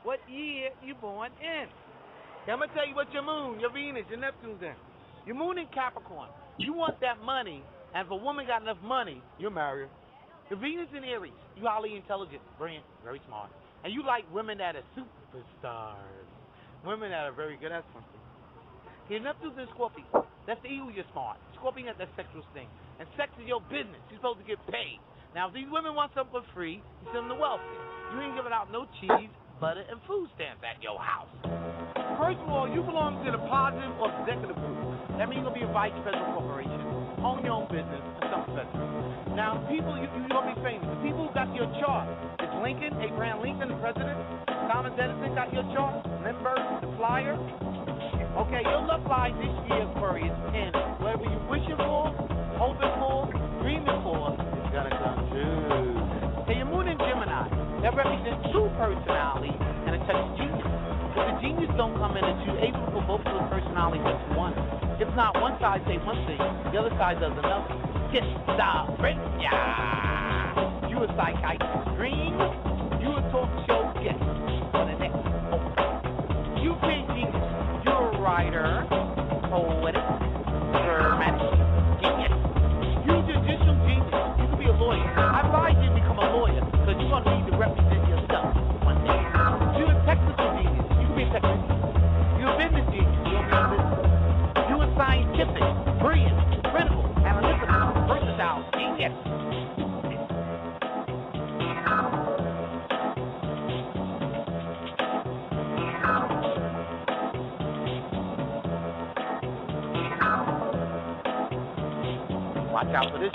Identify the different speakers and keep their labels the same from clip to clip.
Speaker 1: what year you born in. Okay, I'm going to tell you what your moon, your Venus, your Neptune's in. Your moon in Capricorn. You want that money, and if a woman got enough money, you'll marry her. The Venus in Aries, you highly intelligent, brilliant, very smart. And you like women that are superstars. Women that are very good at something. Your Neptune's in Scorpio. That's the eagle, you're smart. Scorpio has that sexual thing. And sex is your business. You're supposed to get paid. Now, if these women want something for free, you send them the welfare. You ain't giving out no cheese, butter, and food stamps at your house. First of all, you belong to the positive or executive group. That means you're going to be a vice president corporation, own your own business, and something special. Now, people, you're going to be famous. The people who got your chart, it's Lincoln, Abraham Lincoln, the president. Thomas Edison got your chart. Lindbergh, the flyer. Okay, your love life this year, Aquarius, and whatever you're wishing for, hoping for, dreaming for, is going to come true. Okay, your moon in Gemini, that represents true personality and a touch of genius. If the genius don't come in, that you're able to put both of those personalities into one. If not, one side say one thing, the other side does another. Get style, break, yeah. You a psychiatrist dream, you a talk show guest on the next. Oh, you create genius. You're a writer, poetic, dramatic, genius. You're judicial genius. You can be a lawyer. I advise you to become a lawyer because you're going to need to represent yourself one day. You're a technical genius. You can be a technician. You're a business genius. You're a business. You're a scientific, brilliant, critical, analytical, versatile genius. Watch out for this.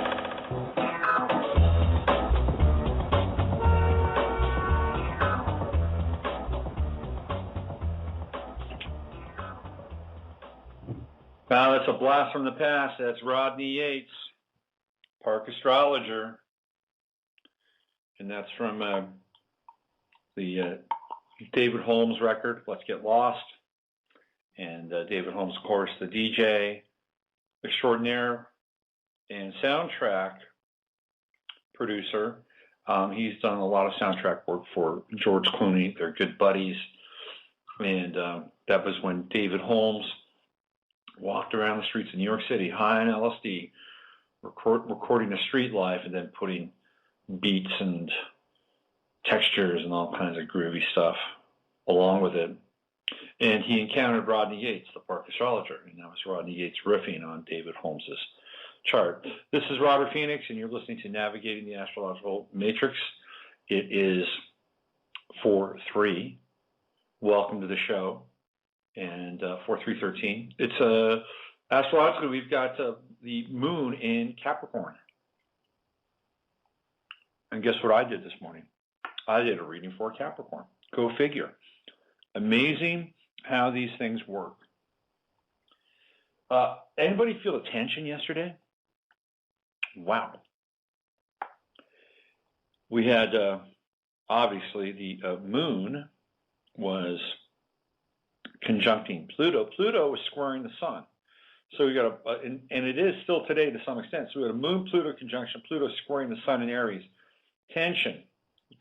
Speaker 2: Wow, that's a blast from the past. That's Rodney Yates, Park Astrologer. And that's from the David Holmes record, Let's Get Lost. And David Holmes, of course, the DJ extraordinaire and soundtrack producer. He's done a lot of soundtrack work for George Clooney. They're good buddies. And that was when David Holmes walked around the streets of New York City, high on LSD, recording the street life and then putting beats and textures and all kinds of groovy stuff along with it. And he encountered Rodney Yates, the Park Astrologer, and that was Rodney Yates riffing on David Holmes's chart. This is Robert Phoenix, and you're listening to Navigating the Astrological Matrix. It is 4/3. Welcome to the show. And 4/3/13. It's astrologically, we've got the moon in Capricorn. And guess what I did this morning? I did a reading for Capricorn. Go figure. Amazing how these things work. Anybody feel the tension yesterday? Wow. We had, obviously, the moon was conjuncting Pluto. Pluto was squaring the sun. So we got and it is still today to some extent. So we got a moon-Pluto conjunction, Pluto squaring the sun in Aries. Tension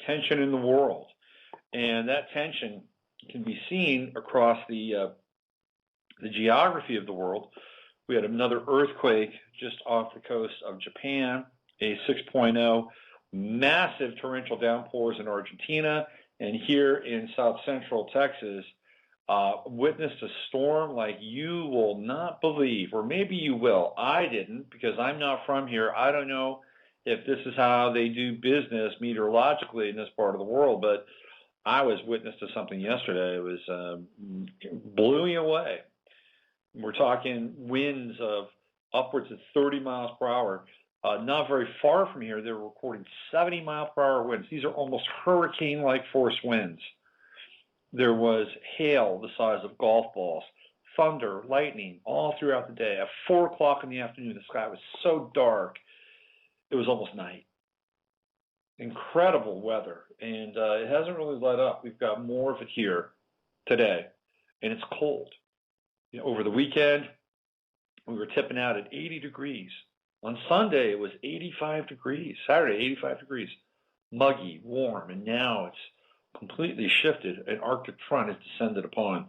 Speaker 2: in the world. And that tension can be seen across the geography of the world. We had another earthquake just off the coast of Japan, a 6.0, massive torrential downpours in Argentina, and here in south central Texas, witnessed a storm like you will not believe, or maybe you will. I didn't, because I'm not from here. I don't know if this is how they do business meteorologically in this part of the world, but I was witness to something yesterday. It was blew me away. We're talking winds of upwards of 30 miles per hour. Not very far from here, they were recording 70 mile per hour winds. These are almost hurricane-like force winds. There was hail the size of golf balls, thunder, lightning, all throughout the day. At 4 o'clock in the afternoon, the sky was so dark, it was almost night. Incredible weather, and it hasn't really let up. We've got more of it here today, and it's cold. You know, over the weekend, we were tipping out at 80 degrees. On Sunday, it was 85 degrees. Saturday, 85 degrees. Muggy, warm, and now it's completely shifted. An Arctic front has descended upon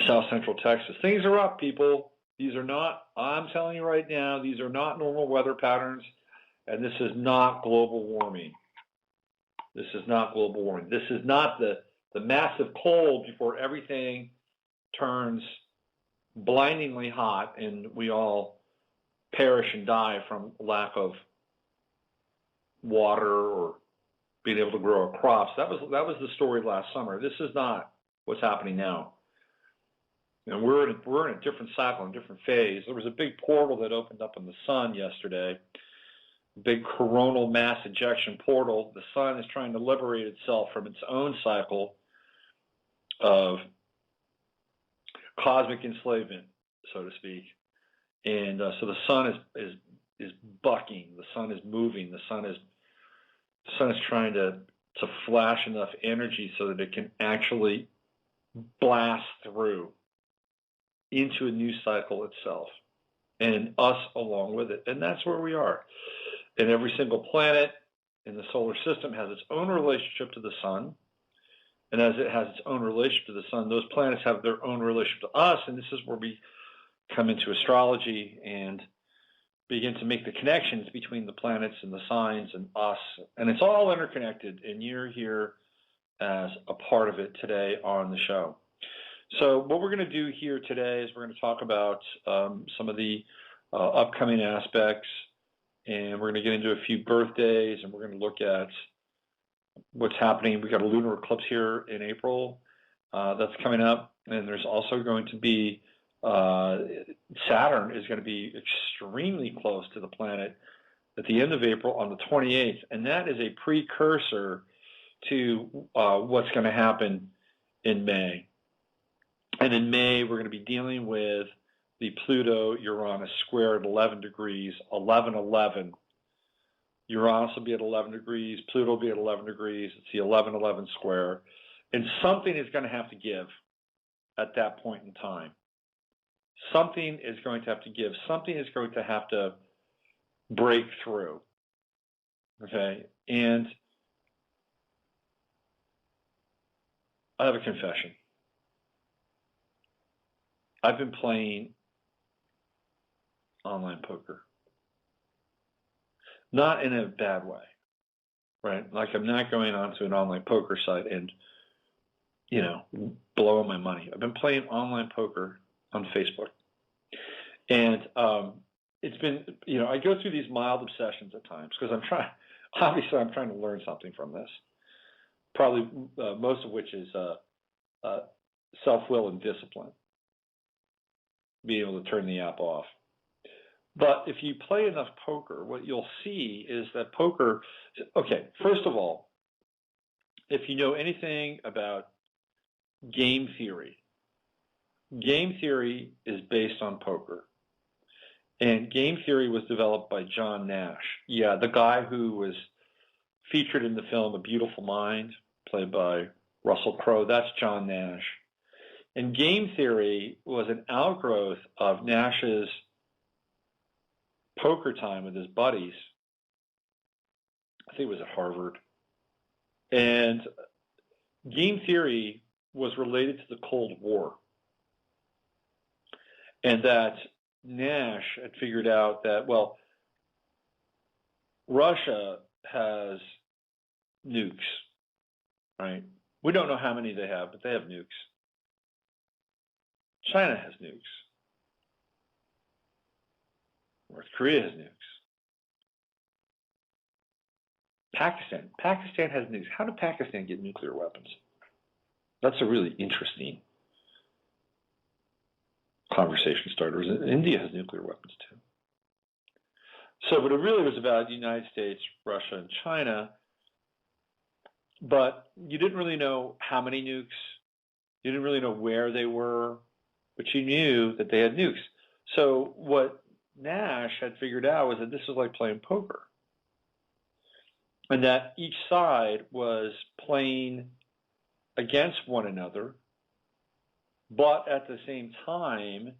Speaker 2: south central Texas. Things are up, people. These are not, I'm telling you right now, these are not normal weather patterns, and this is not global warming. This is not global warming. This is not the massive cold before everything turns blindingly hot and we all perish and die from lack of water or being able to grow our crops. That was the story last summer. This is not what's happening now. And we're in a different cycle, a different phase. There was a big portal that opened up in the sun yesterday, big coronal mass ejection portal. The sun is trying to liberate itself from its own cycle of cosmic enslavement, so to speak. And so the sun is bucking. The sun is moving. The sun is trying to flash enough energy so that it can actually blast through into a new cycle itself, and us along with it. And that's where we are. And every single planet in the solar system has its own relationship to the sun. And as it has its own relationship to the sun, those planets have their own relationship to us. And this is where we come into astrology and begin to make the connections between the planets and the signs and us. And it's all interconnected, and you're here as a part of it today on the show. So what we're going to do here today is we're going to talk about some of the upcoming aspects, and we're going to get into a few birthdays, and we're going to look at what's happening. We've got a lunar eclipse here in April that's coming up, and there's also going to be Saturn is going to be extremely close to the planet at the end of April on the 28th, and that is a precursor to what's going to happen in May. And in May, we're going to be dealing with the Pluto-Uranus square at 11 degrees, 11-11. Uranus will be at 11 degrees, Pluto will be at 11 degrees. It's the 11-11 square. And something is going to have to give at that point in time. Something is going to have to give. Something is going to have to break through. Okay? And I have a confession. I've been playing online poker. Not in a bad way, right? Like, I'm not going onto an online poker site and, blowing my money. I've been playing online poker on Facebook. And it's been, I go through these mild obsessions at times because I'm trying to learn something from this. Probably most of which is self-will and discipline. Being able to turn the app off. But if you play enough poker, what you'll see is that poker, okay, first of all, if you know anything about game theory is based on poker. And game theory was developed by John Nash. Yeah, the guy who was featured in the film A Beautiful Mind, played by Russell Crowe, that's John Nash. And game theory was an outgrowth of Nash's poker time with his buddies. I think it was at Harvard. And game theory was related to the Cold War. And that Nash had figured out that, well, Russia has nukes, right? We don't know how many they have, but they have nukes. China has nukes. North Korea has nukes. Pakistan has nukes. How did Pakistan get nuclear weapons? That's a really interesting conversation starter. India has nuclear weapons too. So, but it really was about the United States, Russia, and China. But you didn't really know how many nukes. You didn't really know where they were, but you knew that they had nukes. So what Nash had figured out was that this was like playing poker. And that each side was playing against one another, but at the same time,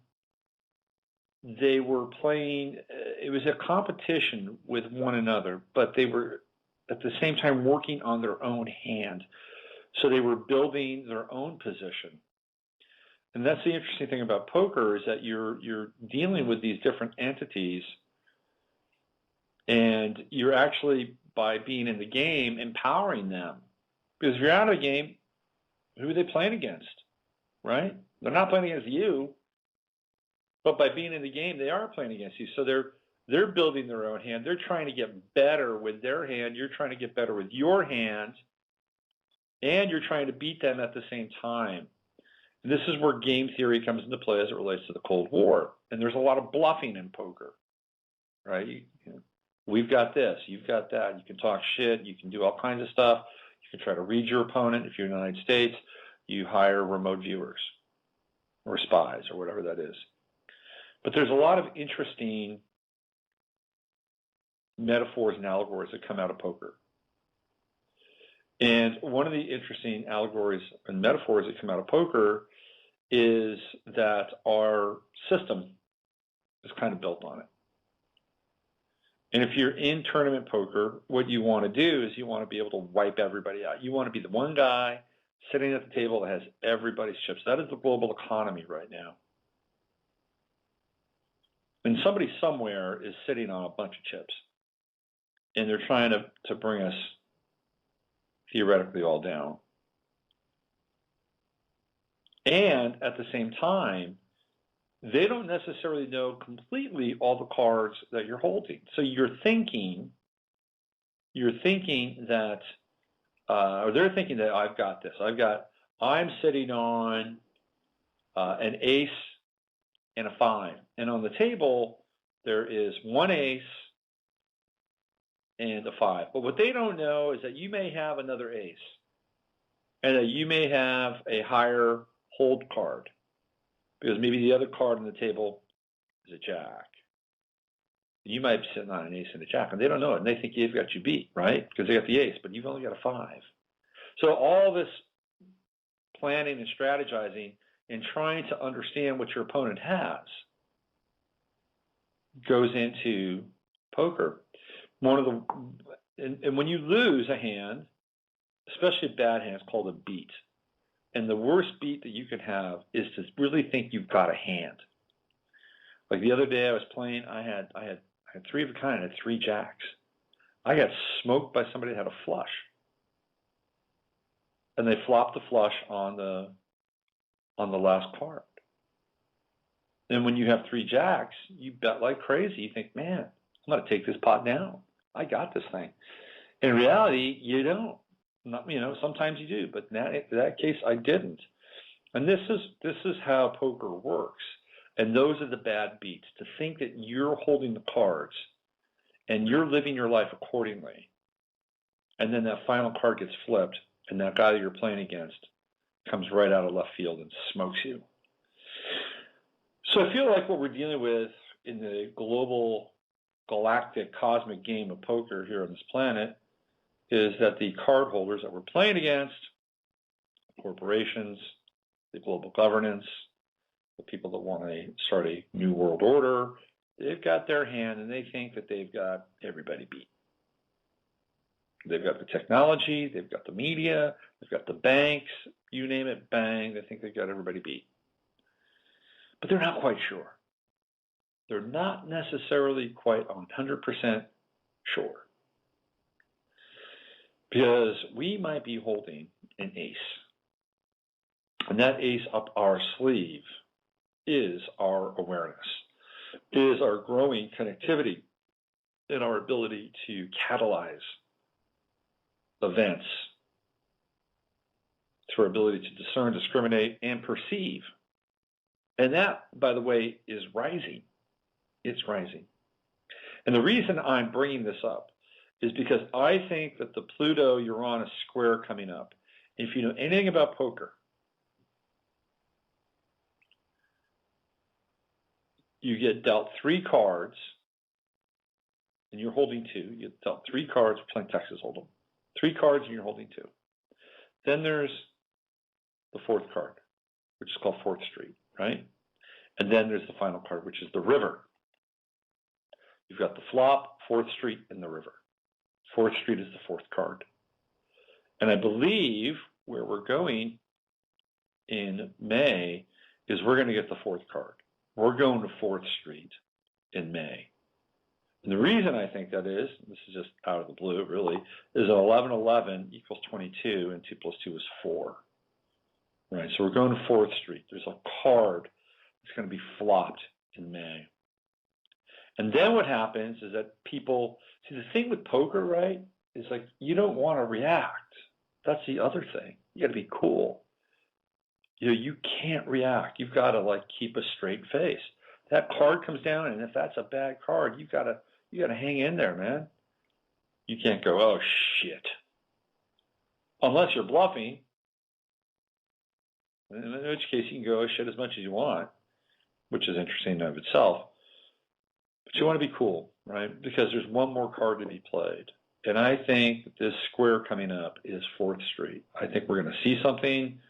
Speaker 2: they were playing, it was a competition with one another, but they were at the same time working on their own hand. So they were building their own position. And that's the interesting thing about poker, is that you're dealing with these different entities, and you're actually, by being in the game, empowering them. Because if you're out of the game, who are they playing against, right? They're not playing against you, but by being in the game, they are playing against you. So they're building their own hand. They're trying to get better with their hand. You're trying to get better with your hand, and you're trying to beat them at the same time. And this is where game theory comes into play as it relates to the Cold War. And there's a lot of bluffing in poker, right? We've got this, you've got that. You can talk shit. You can do all kinds of stuff. You can try to read your opponent. If you're in the United States, you hire remote viewers or spies or whatever that is. But there's a lot of interesting metaphors and allegories that come out of poker. And one of the interesting allegories and metaphors that come out of poker is that our system is kind of built on it. And if you're in tournament poker, what you want to do is you want to be able to wipe everybody out. You want to be the one guy sitting at the table that has everybody's chips. That is the global economy right now. And somebody somewhere is sitting on a bunch of chips. And they're trying to bring us theoretically all down. And at the same time, they don't necessarily know completely all the cards that you're holding. So you're thinking that, or they're thinking that I've got this. I'm sitting on an ace and a 5. And on the table, there is one ace and a 5. But what they don't know is that you may have another ace, and that you may have a higher hold card, because maybe the other card on the table is a jack. You might be sitting on an ace and a jack, and they don't know it, and they think they've got you beat, right? Because they got the ace, but you've only got a 5. So all this planning and strategizing and trying to understand what your opponent has goes into poker. And when you lose a hand, especially a bad hand, it's called a beat. And the worst beat that you can have is to really think you've got a hand. Like the other day I was playing, I had 3 of a kind, I had 3 jacks. I got smoked by somebody that had a flush. And they flopped the flush on the last card. And when you have 3 jacks, you bet like crazy. You think, man, I'm going to take this pot down. I got this thing. In reality, you don't. Sometimes you do, but in that case, I didn't. And this is how poker works. And those are the bad beats. To think that you're holding the cards and you're living your life accordingly, and then that final card gets flipped, and that guy that you're playing against comes right out of left field and smokes you. So I feel like what we're dealing with in the global, galactic, cosmic game of poker here on this planet is that the card holders that we're playing against, corporations, the global governance, the people that want to start a new world order, they've got their hand and they think that they've got everybody beat. They've got the technology, they've got the media, they've got the banks, you name it, bang, they think they've got everybody beat. But they're not quite sure. They're not necessarily quite 100% sure. Because we might be holding an ace. And that ace up our sleeve is our awareness, is our growing connectivity and our ability to catalyze events through our ability to discern, discriminate, and perceive. And that, by the way, is rising. It's rising. And the reason I'm bringing this up is because I think that the Pluto-Uranus square coming up, if you know anything about poker, you get dealt 3 cards, and you're holding 2. You get dealt 3 cards, we're playing Texas Hold'em. 3 cards, and you're holding 2. Then there's the 4th card, which is called 4th Street, right? And then there's the final card, which is the river. You've got the flop, 4th Street, and the river. 4th Street is the 4th card. And I believe where we're going in May is we're going to get the 4th card. We're going to 4th Street in May. And the reason I think that is, this is just out of the blue really, is that 1111 equals 22 and 2 plus 2 is 4. Right, so we're going to 4th Street. There's a card that's going to be flopped in May. And then what happens is that people, see the thing with poker, right, is like you don't want to react. That's the other thing. You got to be cool. You can't react. You've got to like keep a straight face. That card comes down, and if that's a bad card, you got to hang in there, man. You can't go, oh shit, unless you're bluffing. In which case you can go, oh shit, as much as you want, which is interesting in and of itself. But you want to be cool, right? Because there's one more card to be played. And I think this square coming up is 4th Street. I think we're going to see something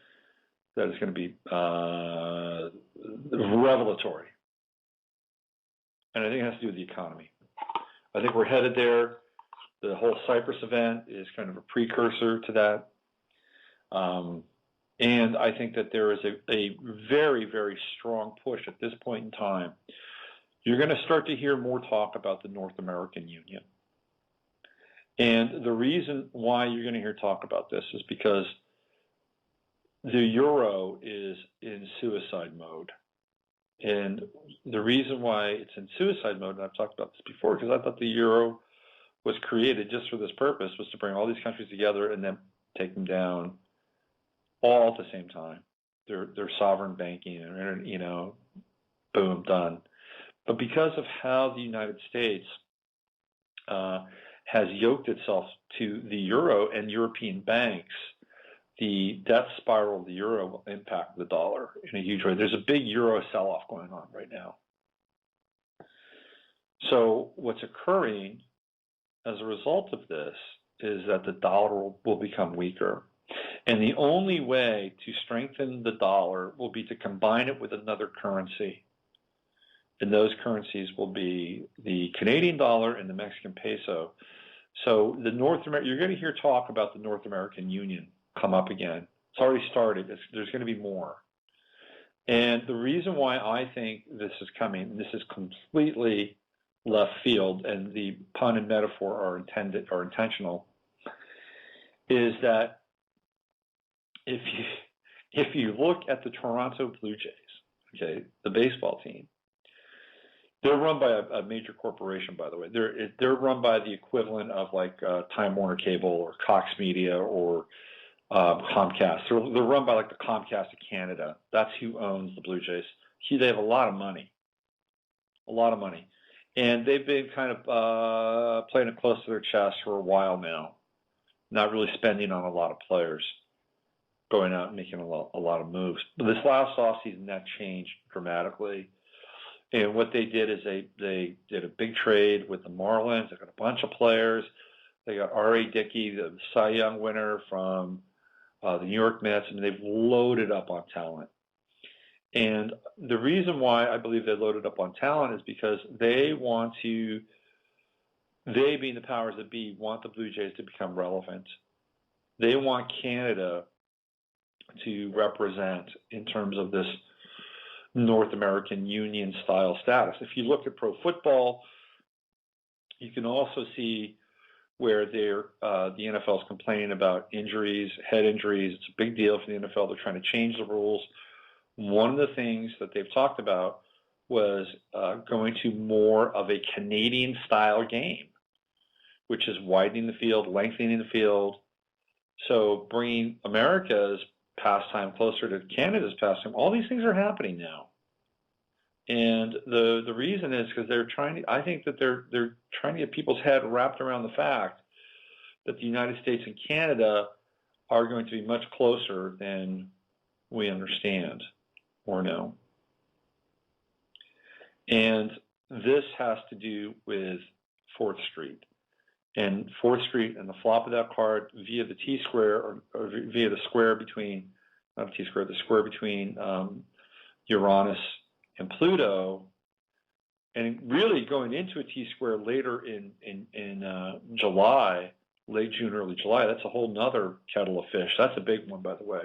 Speaker 2: that is going to be revelatory. And I think it has to do with the economy. I think we're headed there. The whole Cyprus event is kind of a precursor to that. And I think that there is a very, very strong push at this point in time. You're going to start to hear more talk about the North American Union. And the reason why you're going to hear talk about this is because the euro is in suicide mode. And the reason why it's in suicide mode, and I've talked about this before, because I thought the euro was created just for this purpose, was to bring all these countries together and then take them down all at the same time. Their sovereign banking, and boom, done. But because of how the United States has yoked itself to the euro and European banks, the death spiral of the euro will impact the dollar in a huge way. There's a big euro sell-off going on right now. So what's occurring as a result of this is that the dollar will become weaker. And the only way to strengthen the dollar will be to combine it with another currency. And those currencies will be the Canadian dollar and the Mexican peso. So you're going to hear talk about the North American Union come up again. It's already started. There's going to be more. And the reason why I think this is coming, this is completely left field, and the pun and metaphor are intentional, is that if you look at the Toronto Blue Jays, okay, the baseball team, they're run by a major corporation, by the way. They're run by the equivalent of like Time Warner Cable or Cox Media or Comcast. They're run by like the Comcast of Canada. That's who owns the Blue Jays. They have a lot of money, and they've been kind of playing it close to their chest for a while now, not really spending on a lot of players, going out and making a lot of moves. But this last offseason, that changed dramatically. And what they did is they did a big trade with the Marlins. They got a bunch of players. They got R.A. Dickey, the Cy Young winner from the New York Mets, and they've loaded up on talent. And the reason why I believe they loaded up on talent is because they being the powers that be, want the Blue Jays to become relevant. They want Canada to represent in terms of this North American Union style status. If you look at pro football, you can also see where the NFL is complaining about injuries, head injuries. It's a big deal for the NFL. They're trying to change the rules. One of the things that they've talked about was going to more of a Canadian style game, which is widening the field, lengthening the field. So bringing America's pastime closer to Canada's pastime. All these things are happening now. And the reason is because I think that they're trying to get people's head wrapped around the fact that the United States and Canada are going to be much closer than we understand or know. And this has to do with 4th Street. And 4th Street and the flop of that card via the T-square or via the square between, not T-square, the square between Uranus and Pluto and really going into a T-square later in July, late June, early July. That's a whole nother kettle of fish. That's a big one, by the way,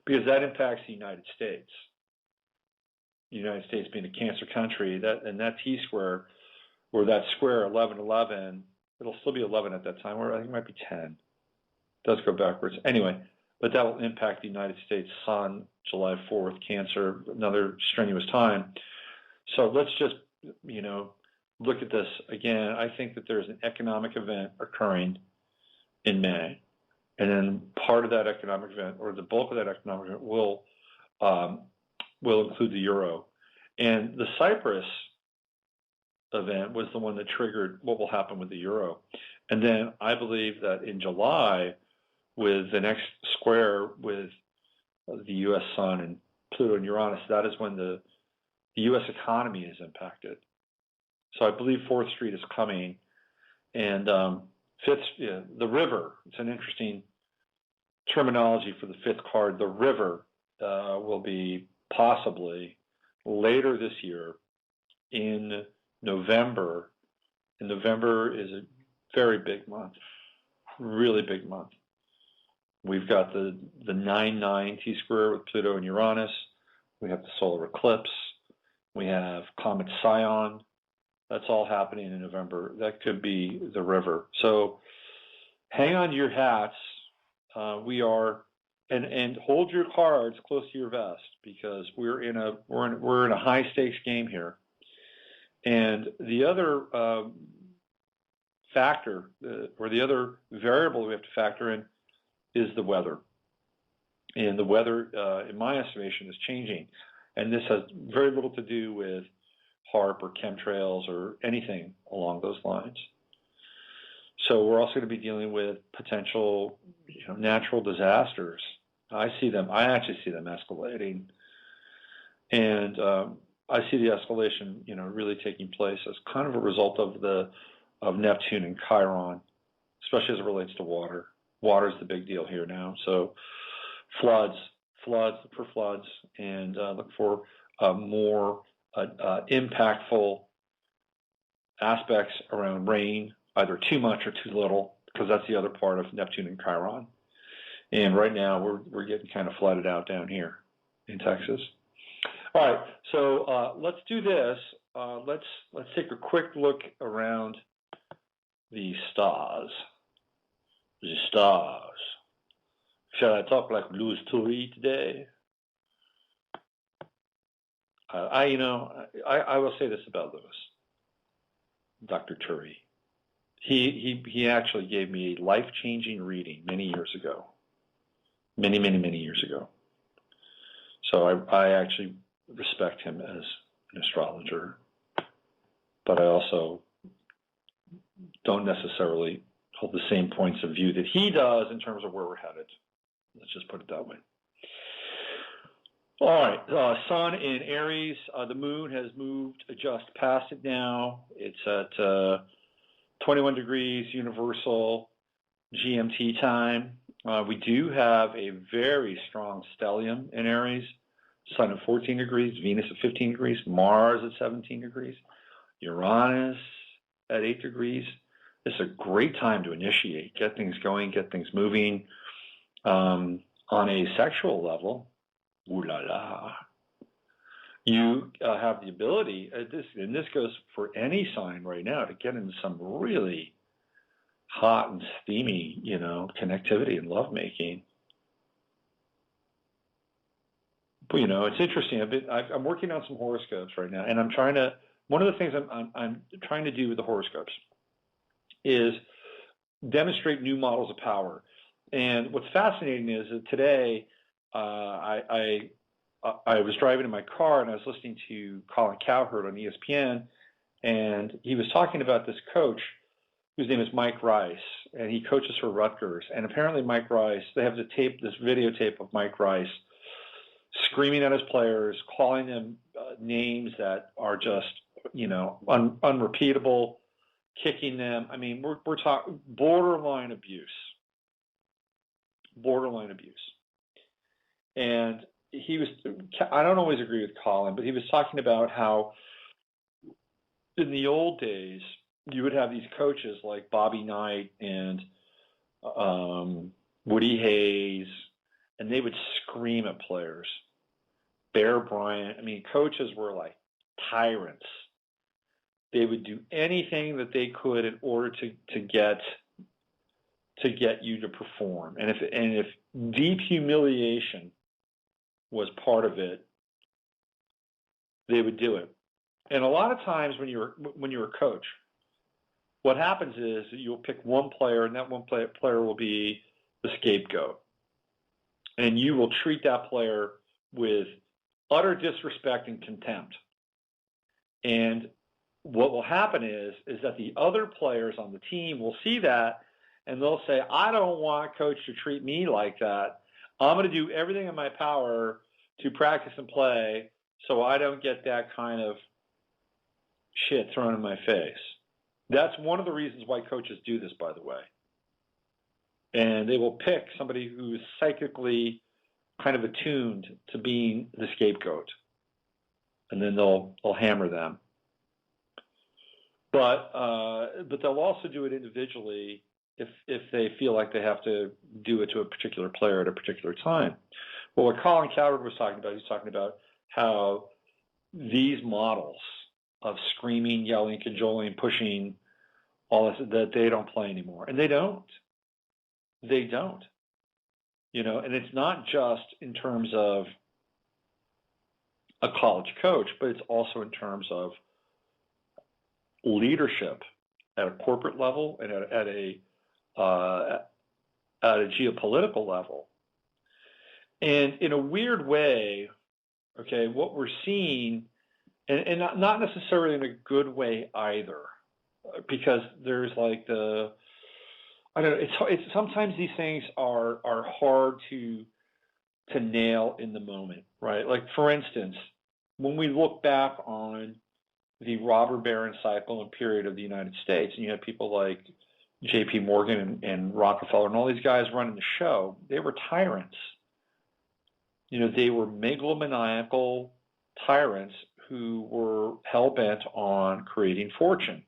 Speaker 2: because that impacts the United States. The United States being a Cancer country, that T-square, or that square 1111, it'll still be 11 at that time, or I think it might be 10. It does go backwards. Anyway, but that will impact the United States Sun, July 4th, Cancer, another strenuous time. So let's just, look at this again. I think that there's an economic event occurring in May, and then part of that economic event, or the bulk of that economic event, will include the euro. And the Cyprus event was the one that triggered what will happen with the euro. And then I believe that in July, with the next square with the U.S. Sun and Pluto and Uranus, that is when the U.S. economy is impacted. So I believe 4th Street is coming. And the river, it's an interesting terminology for the 5th card. The river will be possibly later this year in November. And November is a very big month, really big month. We've got the 9-9 T-square with Pluto and Uranus. We have the solar eclipse. We have Comet Scion. That's all happening in November. That could be the river. So hang on to your hats. We are, and hold your cards close to your vest, because we're in a high stakes game here. And the other factor, or the other variable we have to factor in, is the weather. And the weather, in my estimation, is changing. And this has very little to do with HAARP or chemtrails or anything along those lines. So we're also going to be dealing with potential, natural disasters. I actually see them escalating. And I see the escalation, really taking place as kind of a result of Neptune and Chiron, especially as it relates to water. Water is the big deal here now. So floods, look for floods, and look for more impactful aspects around rain, either too much or too little, because that's the other part of Neptune and Chiron. And right now we're getting kind of flooded out down here in Texas. All right, so let's do this. Let's take a quick look around the stars. The stars. Shall I talk like Louis Toury today? I will say this about Louis, Dr. Toury. He actually gave me a life-changing reading many years ago. Many years ago. So I actually respect him as an astrologer, but I also don't necessarily hold the same points of view that he does in terms of where we're headed. Let's just put it that way. All right, Sun in Aries. The moon has moved just past it now. It's at 21 degrees universal GMT time. We do have a very strong stellium in Aries. Sun at 14 degrees, Venus at 15 degrees, Mars at 17 degrees, Uranus at 8 degrees. This is a great time to initiate, get things going, get things moving. On a sexual level, ooh la la, you have the ability, and this goes for any sign right now, to get into some really hot and steamy, connectivity and lovemaking. But, it's interesting. I'm working on some horoscopes right now, and one of the things I'm trying to do with the horoscopes is demonstrate new models of power. And what's fascinating is that today I was driving in my car and I was listening to Colin Cowherd on ESPN, and he was talking about this coach whose name is Mike Rice, and he coaches for Rutgers. And apparently Mike Rice, they have this videotape of Mike Rice screaming at his players, calling them names that are just, unrepeatable, kicking them. I mean, we're talking borderline abuse. And I don't always agree with Colin, but he was talking about how in the old days, you would have these coaches like Bobby Knight and Woody Hayes, and they would scream at players. Bear Bryant. I mean, coaches were like tyrants. They would do anything that they could in order to get you to perform. And if deep humiliation was part of it, they would do it. And a lot of times when you're a coach, what happens is that you'll pick one player, and that one player will be the scapegoat. And you will treat that player with utter disrespect and contempt. And what will happen is that the other players on the team will see that, and they'll say, I don't want coach to treat me like that. I'm going to do everything in my power to practice and play so I don't get that kind of shit thrown in my face. That's one of the reasons why coaches do this, by the way. And they will pick somebody who is psychically kind of attuned to being the scapegoat. And then they'll hammer them. But they'll also do it individually if they feel like they have to do it to a particular player at a particular time. Well, what Colin Cowherd was talking about, he's talking about how these models of screaming, yelling, cajoling, pushing, all this, that they don't play anymore. And they don't. They don't. You know, and it's not just in terms of a college coach, but it's also in terms of leadership at a corporate level and at a geopolitical level. And in a weird way, okay, what we're seeing, and not necessarily in a good way either, because there's like I don't know, it's sometimes these things are hard to nail in the moment, right? Like, for instance, when we look back on the robber baron cycle and period of the United States, and you have people like J.P. Morgan and Rockefeller and all these guys running the show, they were tyrants. You know, they were megalomaniacal tyrants who were hell-bent on creating fortune.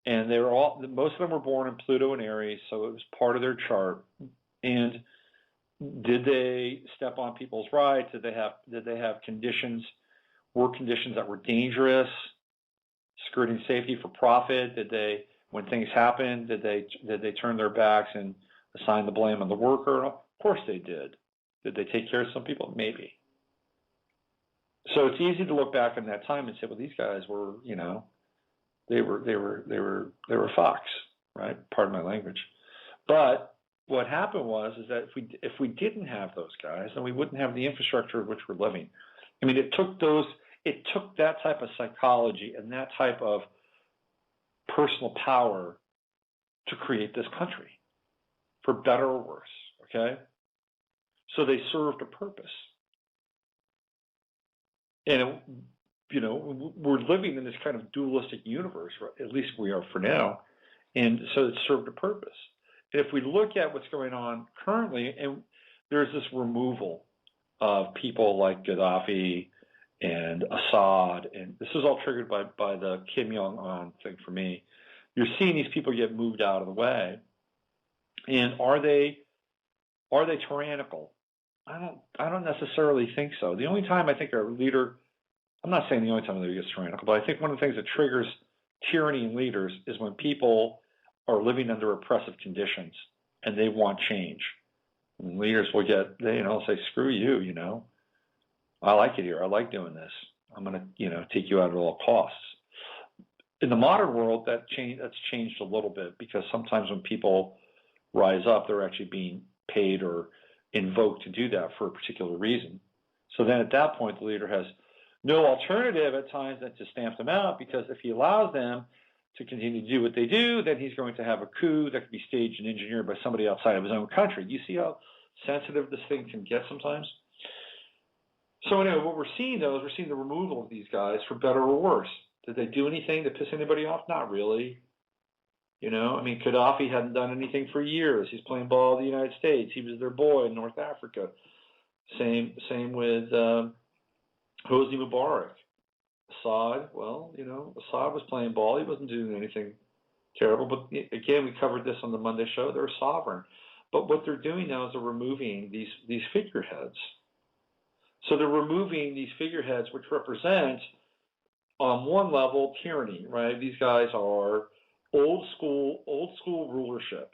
Speaker 2: And they were most of them were born in Pluto and Aries, so it was part of their chart. And did they step on people's rights? Did they have conditions, work conditions that were dangerous, skirting safety for profit? Did they, when things happened, did they turn their backs and assign the blame on the worker? Of course they did. Did they take care of some people? Maybe. So it's easy to look back on that time and say, well, these guys were, you know, they were fox, right? Pardon my language. But what happened is that if we didn't have those guys, then we wouldn't have the infrastructure of which we're living. I mean, it took that type of psychology and that type of personal power to create this country, for better or worse, okay? So they served a purpose. And, you know, we're living in this kind of dualistic universe, right? At least we are for now. And so it served a purpose. And if we look at what's going on currently, and there's this removal of people like Gaddafi and Assad, and this is all triggered by the Kim Jong-un thing for me. You're seeing these people get moved out of the way. And are they tyrannical? I don't necessarily think so. The only time I think a leader, I'm not saying the only time a leader gets tyrannical, but I think one of the things that triggers tyranny in leaders is when people are living under oppressive conditions and they want change. And leaders will say, screw you, you know. I like it here. I like doing this. I'm going to, you know, take you out at all costs. In the modern world, that's changed a little bit, because sometimes when people rise up, they're actually being paid or invoked to do that for a particular reason. So then at that point, the leader has no alternative at times than to stamp them out, because if he allows them to continue to do what they do, then he's going to have a coup that can be staged and engineered by somebody outside of his own country. Do you see how sensitive this thing can get sometimes? So anyway, what we're seeing, though, is we're seeing the removal of these guys for better or worse. Did they do anything to piss anybody off? Not really. You know, I mean, Gaddafi hadn't done anything for years. He's playing ball in the United States. He was their boy in North Africa. Same with Hosni Mubarak. Assad, well, Assad was playing ball. He wasn't doing anything terrible. But again, we covered this on the Monday show. They're sovereign. But what they're doing now is they're removing these figureheads. So they're removing these figureheads, which represent, on one level, tyranny, right? These guys are old school rulership.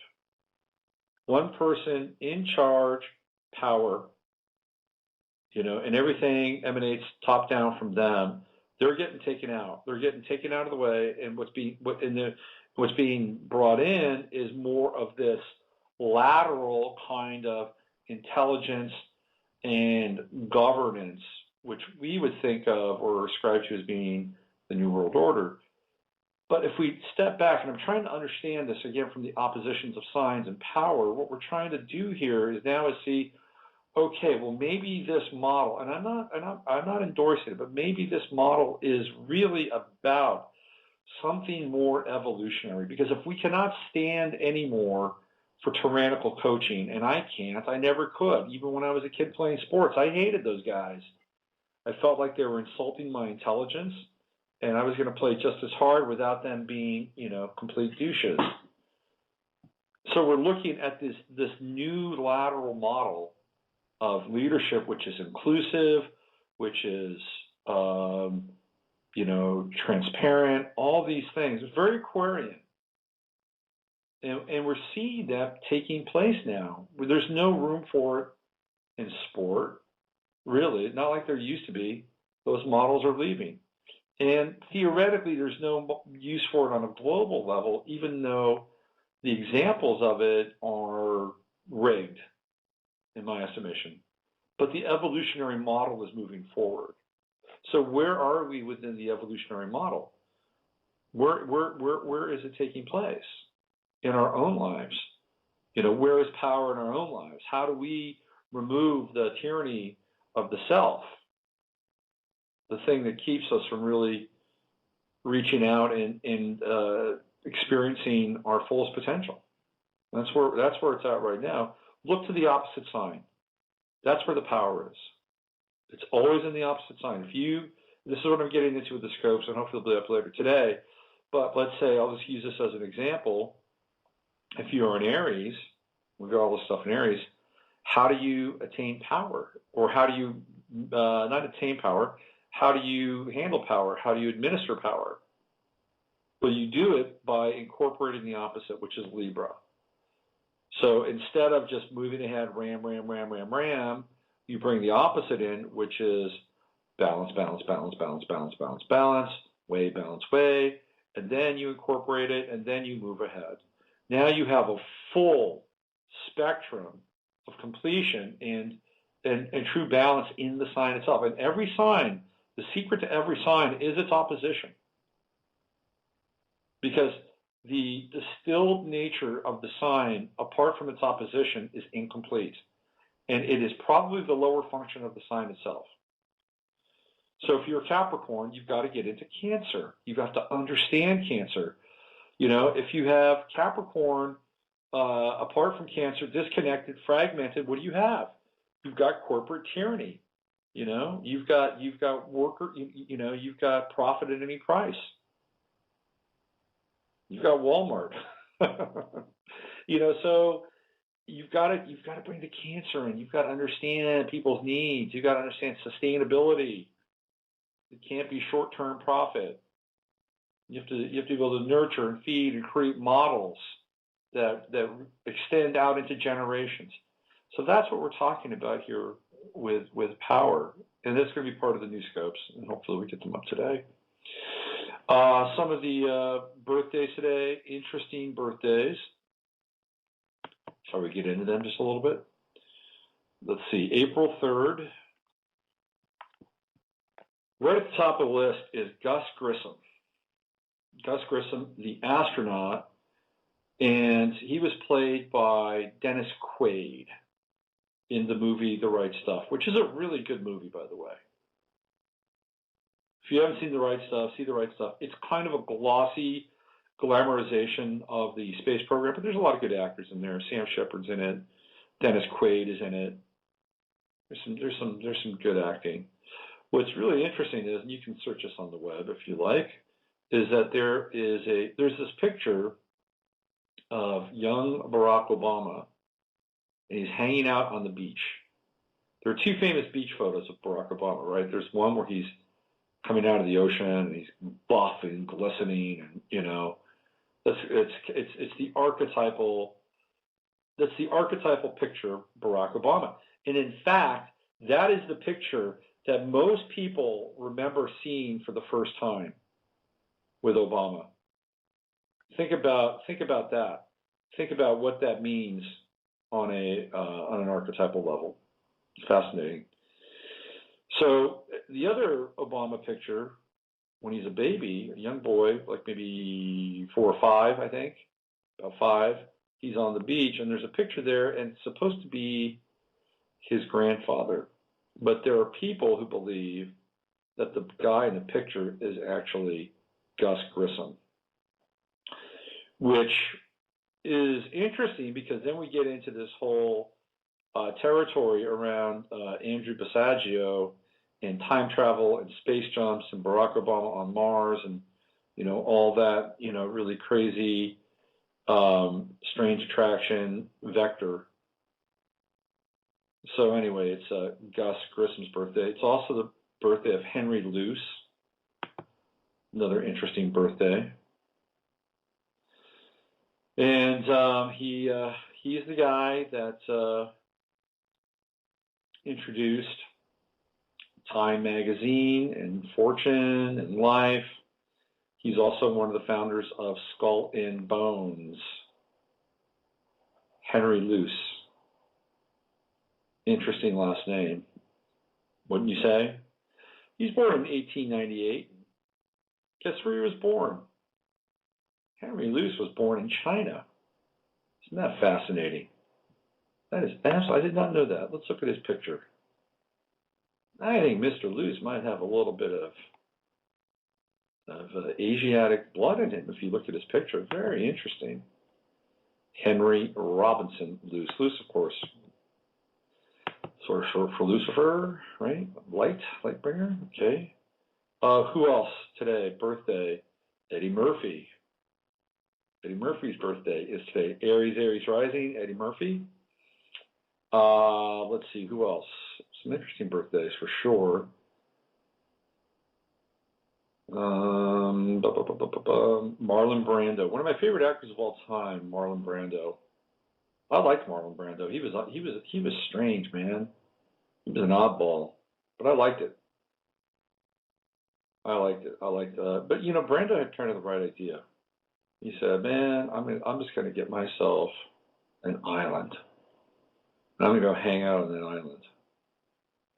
Speaker 2: One person in charge, power, and everything emanates top down from them. They're getting taken out. They're getting taken out of the way, and what's being brought in is more of this lateral kind of intelligence and governance, which we would think of or ascribe to as being the New World Order. But if we step back, and I'm trying to understand this again from the oppositions of signs and power, what we're trying to do here is now see, okay, well maybe this model, and I'm not endorsing it, but maybe this model is really about something more evolutionary. Because if we cannot stand anymore for tyrannical coaching, and I can't, I never could. Even when I was a kid playing sports, I hated those guys. I felt like they were insulting my intelligence, and I was going to play just as hard without them being, complete douches. So we're looking at this new lateral model of leadership, which is inclusive, which is, transparent, all these things. It's very Aquarian. And we're seeing that taking place now. There's no room for it in sport, really. Not like there used to be. Those models are leaving. And theoretically, there's no use for it on a global level, even though the examples of it are rigged, in my estimation. But the evolutionary model is moving forward. So where are we within the evolutionary model? Where is it taking place in our own lives? Where is power in our own lives? How do we remove the tyranny of the self, the thing that keeps us from really reaching out and experiencing our fullest potential? That's where it's at right now. Look to the opposite sign. That's where the power is. It's always in the opposite sign. This is what I'm getting into with the scopes, and hopefully it'll be up later today. But let's say, I'll just use this as an example. If you're in Aries, we've got all this stuff in Aries, how do you attain power? Or how do you, not attain power, how do you handle power? How do you administer power? Well, you do it by incorporating the opposite, which is Libra. So instead of just moving ahead, ram, you bring the opposite in, which is balance, way, and then you incorporate it, and then you move ahead. Now you have a full spectrum of completion and true balance in the sign itself. And every sign, the secret to every sign is its opposition. Because the distilled nature of the sign, apart from its opposition, is incomplete. And it is probably the lower function of the sign itself. So if you're a Capricorn, you've got to get into Cancer. You've got to understand Cancer. If you have Capricorn, apart from Cancer, disconnected, fragmented, what do you have? You've got corporate tyranny. You've got worker. You've got profit at any price. You've got Walmart. So you've got to bring the Cancer in. You've got to understand people's needs. You've got to understand sustainability. It can't be short-term profit. You have to be able to nurture and feed and create models that extend out into generations. So that's what we're talking about here with power, and that's going to be part of the new scopes, and hopefully we get them up today. Some of the birthdays today, interesting birthdays. Shall we get into them just a little bit? Let's see, April 3rd. Right at the top of the list is Gus Grissom. Gus Grissom, the astronaut, and he was played by Dennis Quaid in the movie The Right Stuff, which is a really good movie, by the way. If you haven't seen The Right Stuff, see The Right Stuff. It's kind of a glossy glamorization of the space program, but there's a lot of good actors in there. Sam Shepard's in it. Dennis Quaid is in it. There's some good acting. What's really interesting is, and you can search this on the web if you like, is that there's this picture of young Barack Obama, and he's hanging out on the beach. There are two famous beach photos of Barack Obama, right? There's one where he's coming out of the ocean and he's buff and glistening, and it's the archetypal picture of Barack Obama. And in fact, that is the picture that most people remember seeing for the first time with Obama. Think about that. Think about what that means on an archetypal level. It's fascinating. So the other Obama picture, when he's a baby, a young boy, like maybe 4 or 5, I think, about 5, he's on the beach, and there's a picture there, and it's supposed to be his grandfather. But there are people who believe that the guy in the picture is actually Gus Grissom, which is interesting because then we get into this whole territory around Andrew Basiago and time travel and space jumps and Barack Obama on Mars and, all that, really crazy, strange attraction vector. So anyway, it's Gus Grissom's birthday. It's also the birthday of Henry Luce, another interesting birthday. And he's the guy that introduced Time magazine and Fortune and Life. He's also one of the founders of Skull and Bones. Henry Luce. Interesting last name, wouldn't you say? He was born in 1898. Guess where he was born? Henry Luce was born in China. Isn't that fascinating? That is fascinating. I did not know that. Let's look at his picture. I think Mr. Luce might have a little bit of Asiatic blood in him if you look at his picture. Very interesting. Henry Robinson Luce. Luce, of course, sort of short for Lucifer, right? Light bringer. Okay. Who else today? Birthday. Eddie Murphy. Eddie Murphy's birthday is today. Aries rising. Eddie Murphy. Let's see, who else? Some interesting birthdays for sure. Marlon Brando, one of my favorite actors of all time. Marlon Brando. I liked Marlon Brando. He was strange, man. He was an oddball, but I liked it. But Brando had kind of the right idea. He said, "Man, I'm just going to get myself an island. I'm going to go hang out on that island."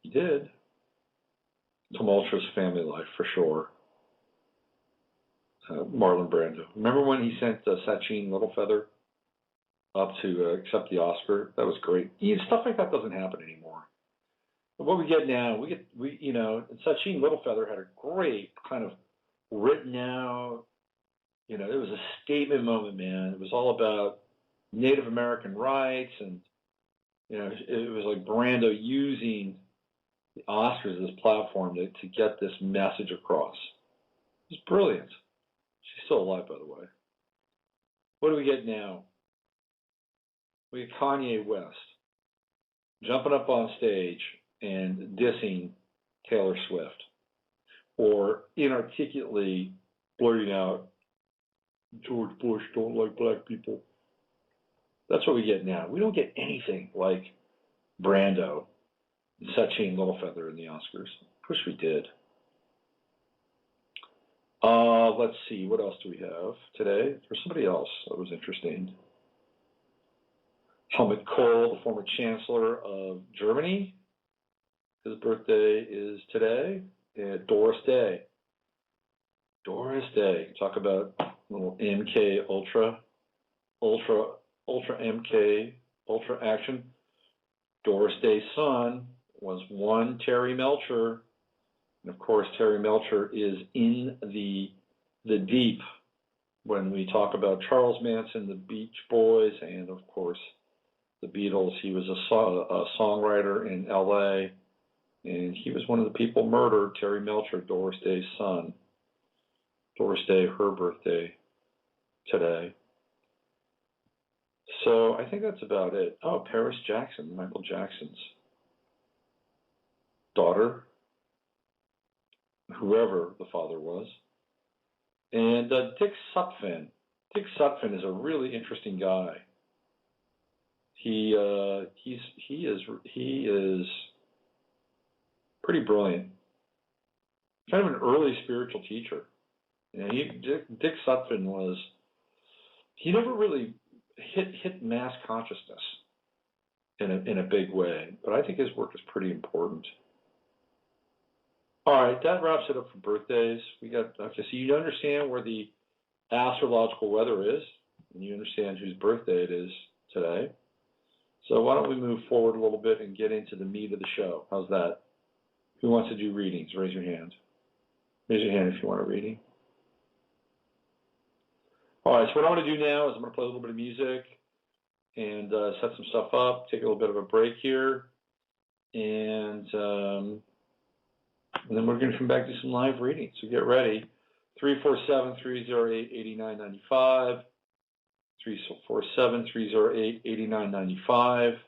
Speaker 2: He did. Tumultuous family life, for sure. Marlon Brando. Remember when he sent Sachin Littlefeather up to accept the Oscar? That was great. Stuff like that doesn't happen anymore. But what we get now, Sachin Littlefeather had a great kind of written out, it was a statement moment, man. It was all about Native American rights, and it was like Brando using the Oscars as a platform to get this message across. It was brilliant. She's still alive, by the way. What do we get now? We get Kanye West jumping up on stage and dissing Taylor Swift, or inarticulately blurting out, "George Bush don't like black people." That's what we get now. We don't get anything like Brando and Sachin Littlefeather in the Oscars. Of course we did. Let's see, what else do we have today? There's somebody else that was interesting. Helmut Kohl, the former Chancellor of Germany. His birthday is today. And Doris Day. Doris Day. Talk about little MK Ultra MK, Ultra action. Doris Day's son was one Terry Melcher. And of course, Terry Melcher is in the deep when we talk about Charles Manson, the Beach Boys, and of course, the Beatles. He was a songwriter in LA. And he was one of the people murdered, Terry Melcher, Doris Day's son. Doris Day, her birthday today. So I think that's about it. Oh, Paris Jackson, Michael Jackson's daughter, whoever the father was. And Dick Sutphin. Dick Sutphin is a really interesting guy. He is pretty brilliant. Kind of an early spiritual teacher. And Dick Sutphin he never really hit mass consciousness in a big way, but I think his work is pretty important. All right, that wraps it up for birthdays. So you understand where the astrological weather is, and you understand whose birthday it is today. So why don't we move forward a little bit and get into the meat of the show? How's that? Who wants to do readings? Raise your hand. Raise your hand if you want a reading. All right, so what I'm going to do now is I'm going to play a little bit of music and set some stuff up, take a little bit of a break here, and then we're going to come back to some live readings. So get ready. 347-308-8995. 347-308-8995.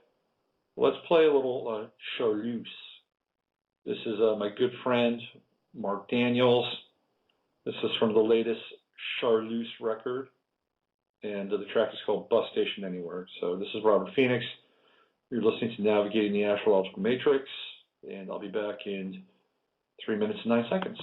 Speaker 2: Let's play a little Charleuse. This is my good friend, Mark Daniels. This is from the latest Charleuse record, and the track is called Bus Station Anywhere. So this is Robert Phoenix. You're listening to Navigating the Astrological Matrix, and I'll be back in 3 minutes and 9 seconds.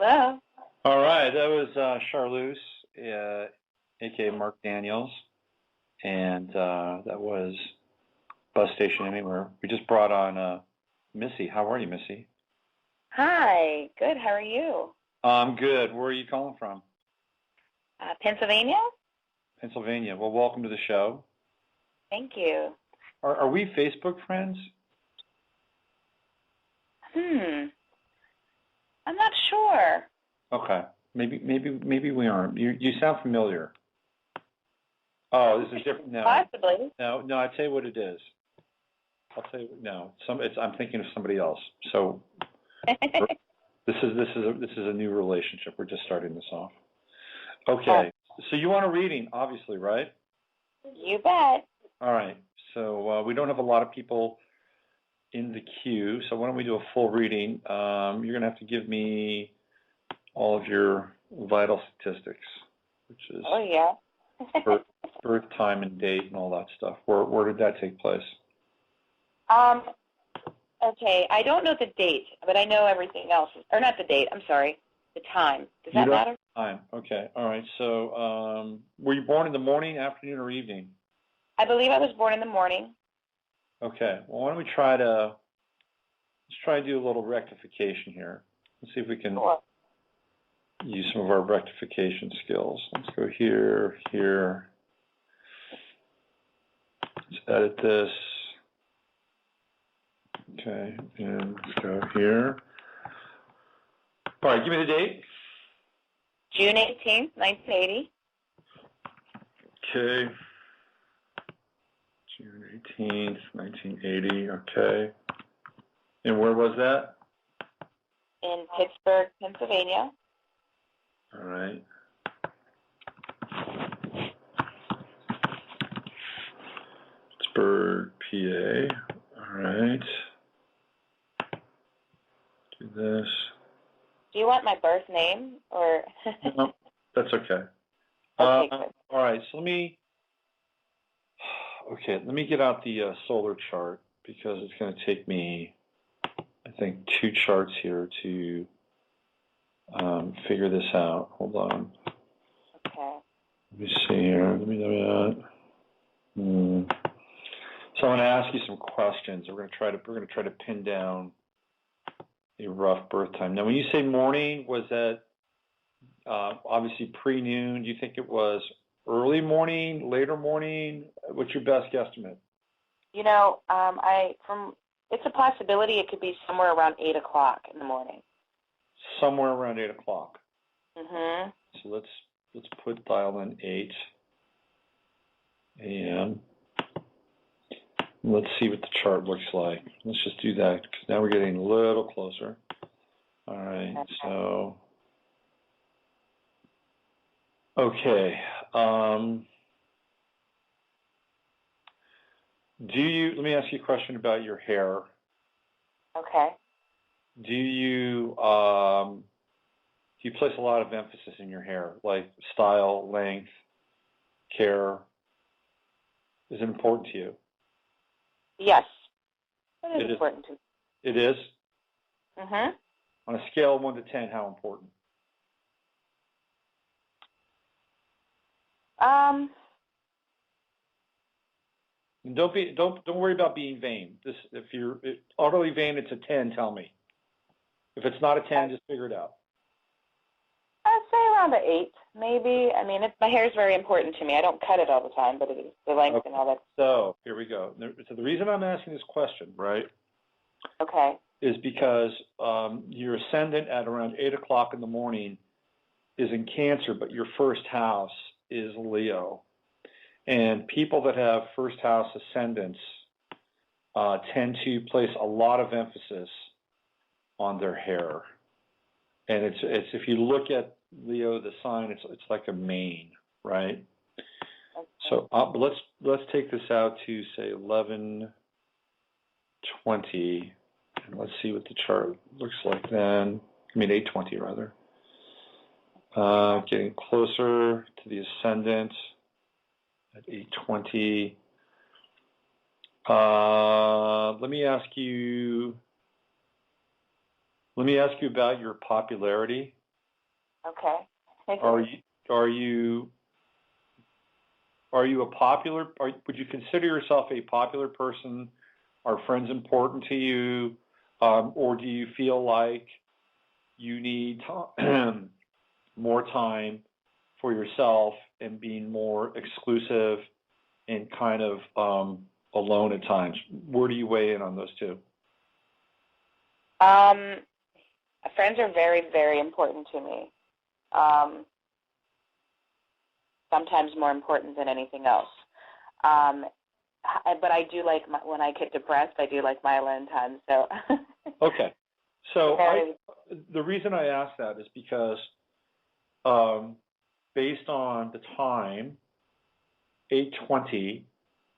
Speaker 3: Hello?
Speaker 2: All right, that was Charleuse, aka Mark Daniels, and that was Bus Station Anywhere. We just brought on Missy. How are you, Missy?
Speaker 3: Hi, good. How are you?
Speaker 2: I'm good. Where are you calling from?
Speaker 3: Pennsylvania?
Speaker 2: Pennsylvania. Well, welcome to the show.
Speaker 3: Thank you.
Speaker 2: Are we Facebook friends?
Speaker 3: I'm not sure.
Speaker 2: Okay. Maybe we aren't. You sound familiar. Oh, this is different. No.
Speaker 3: Possibly.
Speaker 2: No. I'll tell you what it is. I'll tell you. No. I'm thinking of somebody else. So this is a new relationship. We're just starting this off. Okay. So you want a reading, obviously, right?
Speaker 3: You bet.
Speaker 2: All right. So we don't have a lot of people in the queue. So why don't we do a full reading? You're going to have to give me all of your vital statistics, which is birth time and date and all that stuff. Where did that take place?
Speaker 3: Okay, I don't know the date, but I know everything else. Or not the date, I'm sorry. The time. Does that matter?
Speaker 2: Time. Okay. All right. So were you born in the morning, afternoon, or evening?
Speaker 3: I believe I was born in the morning.
Speaker 2: Okay. Well, why don't we try to do a little rectification here. Let's see if we can use some of our rectification skills. Let's go here. Let's edit this. Okay, and let's go here. All right, give me the date.
Speaker 3: June 18th, 1980.
Speaker 2: Okay. June 18th, 1980. Okay. And where was that?
Speaker 3: In Pittsburgh, Pennsylvania.
Speaker 2: All right. Pittsburgh, PA. All right. Do this.
Speaker 3: Do you want my birth name or?
Speaker 2: No, that's okay.
Speaker 3: Okay, good.
Speaker 2: All right. So let me get out the solar chart because it's going to take me, I think, 2 charts here to figure this out. Hold on.
Speaker 3: Okay.
Speaker 2: Let me see here. Let me do that. So I'm going to ask you some questions. We're going to try to pin down a rough birth time. Now, when you say morning, was that obviously pre-noon? Do you think it was early morning, later morning? What's your best guesstimate?
Speaker 3: You know, it's a possibility it could be somewhere around 8 o'clock in the morning.
Speaker 2: Somewhere around 8 o'clock.
Speaker 3: Mm-hmm.
Speaker 2: So let's dial in 8 a.m. Let's see what the chart looks like. Let's just do that because now we're getting a little closer. All right, so okay. Let me ask you a question about your hair.
Speaker 3: Okay.
Speaker 2: Do you place a lot of emphasis in your hair, like style, length, care? Is it important to you?
Speaker 3: Yes. It is important to me.
Speaker 2: It is?
Speaker 3: Mm-hmm.
Speaker 2: On a scale of 1 to 10, how important? Don't worry about being vain. If you're utterly vain, it's a 10. Tell me. If it's not a 10, just figure it out.
Speaker 3: I'd say around an 8, maybe. I mean, my hair is very important to me. I don't cut it all the time, but it is the length and all that.
Speaker 2: So here we go. So the reason I'm asking this question, right?
Speaker 3: Okay.
Speaker 2: Is because your ascendant at around 8 o'clock in the morning is in Cancer, but your first house is Leo. And people that have first house ascendants tend to place a lot of emphasis on their hair. And it's if you look at Leo, the sign, it's like a mane, right? Okay. So let's take this out to say 11:20, and let's see what the chart looks like then. I mean 8:20 rather. Getting closer to the ascendant at 8:20. Let me ask you about your popularity.
Speaker 3: Okay.
Speaker 2: Are you a popular? Would you consider yourself a popular person? Are friends important to you, or do you feel like you need more time for yourself and being more exclusive and kind of alone at times? Where do you weigh in on those two?
Speaker 3: Friends are very, very important to me. Sometimes more important than anything else. But I do like when I get depressed, I do like my alone time. So.
Speaker 2: Okay. So the reason I ask that is because based on the time, 8:20,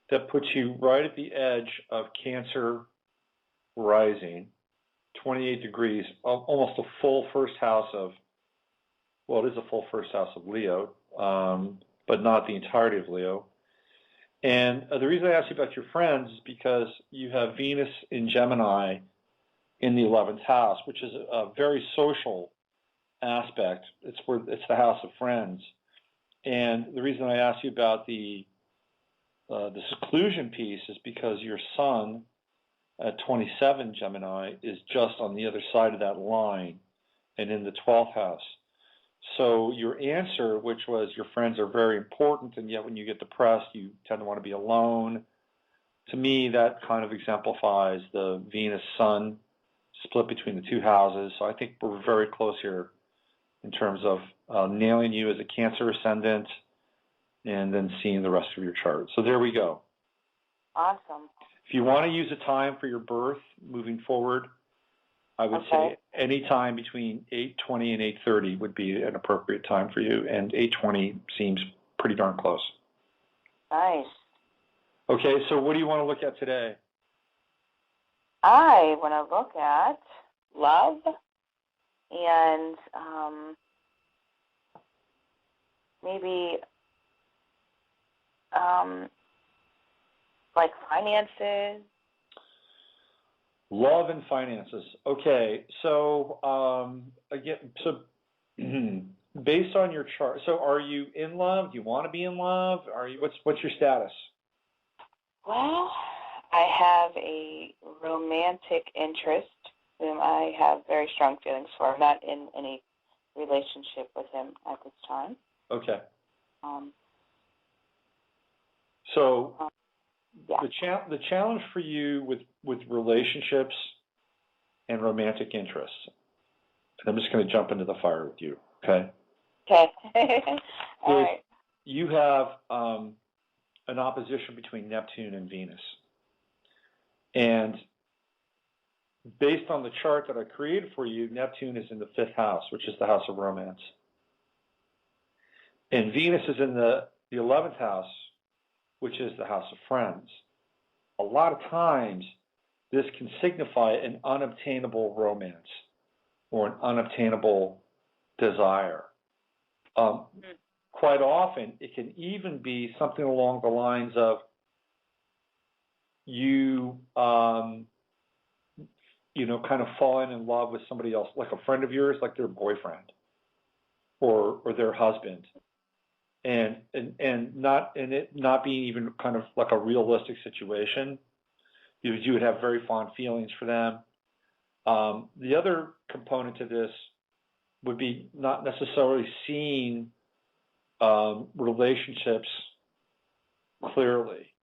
Speaker 2: that puts you right at the edge of Cancer rising, 28 degrees, almost a full first house of, well, it is a full first house of Leo, but not the entirety of Leo. And the reason I asked you about your friends is because you have Venus in Gemini in the 11th house, which is a very social aspect. It's the house of friends. And the reason I asked you about the seclusion piece is because your sun at 27 Gemini is just on the other side of that line and in the 12th house. So your answer, which was your friends are very important, and yet when you get depressed, you tend to want to be alone. To me, that kind of exemplifies the Venus-Sun split between the two houses. So I think we're very close here in terms of nailing you as a Cancer ascendant and then seeing the rest of your chart. So there we go.
Speaker 3: Awesome.
Speaker 2: If you want to use a time for your birth moving forward, I would say any time between 8:20 and 8:30 would be an appropriate time for you, and 8:20 seems pretty darn close.
Speaker 3: Nice.
Speaker 2: Okay, so what do you want to look at today?
Speaker 3: I want to look at love and maybe like finances.
Speaker 2: Love and finances. Okay, so again, so based on your chart, so are you in love? Do you want to be in love? Are you? What's your status?
Speaker 3: Well, I have a romantic interest whom I have very strong feelings for. I'm not in any relationship with him at this time.
Speaker 2: Okay.
Speaker 3: Yeah.
Speaker 2: The challenge for you with relationships and romantic interests, and I'm just going to jump into the fire with you, okay?
Speaker 3: Okay. All right.
Speaker 2: You have an opposition between Neptune and Venus. And based on the chart that I created for you, Neptune is in the 5th house, which is the house of romance. And Venus is in the 11th house, which is the house of friends. A lot of times, this can signify an unobtainable romance or an unobtainable desire. Quite often, it can even be something along the lines of you, kind of falling in love with somebody else, like a friend of yours, like their boyfriend or their husband. And it not being even kind of like a realistic situation. You would have very fond feelings for them. The other component to this would be not necessarily seeing relationships clearly,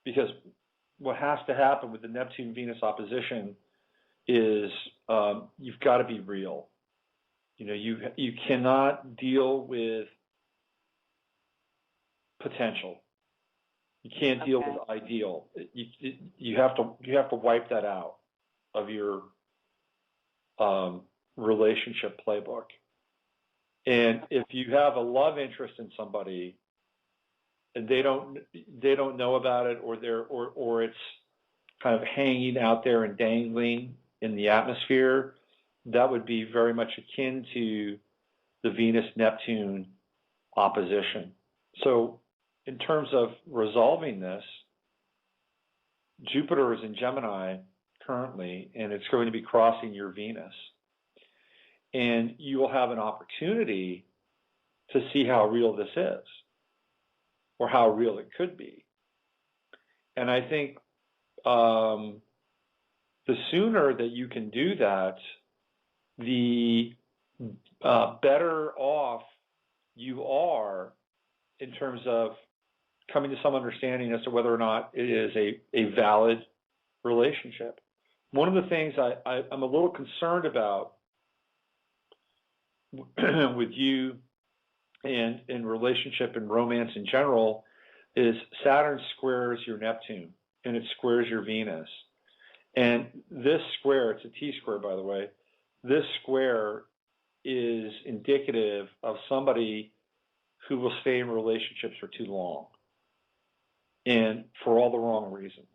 Speaker 2: because what has to happen with the Neptune-Venus opposition is you've got to be real. You cannot deal with potential. You can't deal with ideal. You have to wipe that out of your relationship playbook. And if you have a love interest in somebody and they don't know about it, or it's kind of hanging out there and dangling in the atmosphere, that would be very much akin to the Venus-Neptune opposition. So in terms of resolving this, Jupiter is in Gemini currently, and it's going to be crossing your Venus. and you will have an opportunity to see how real this is, or how real it could be. And I think the sooner that you can do that, the better off you are in terms of coming to some understanding as to whether or not it is a valid relationship. One of the things I'm a little concerned about with you and in relationship and romance in general is Saturn squares your Neptune, and it squares your Venus. And this square, it's a T-square, by the way, this square is indicative of somebody who will stay in relationships for too long, and for all the wrong reasons.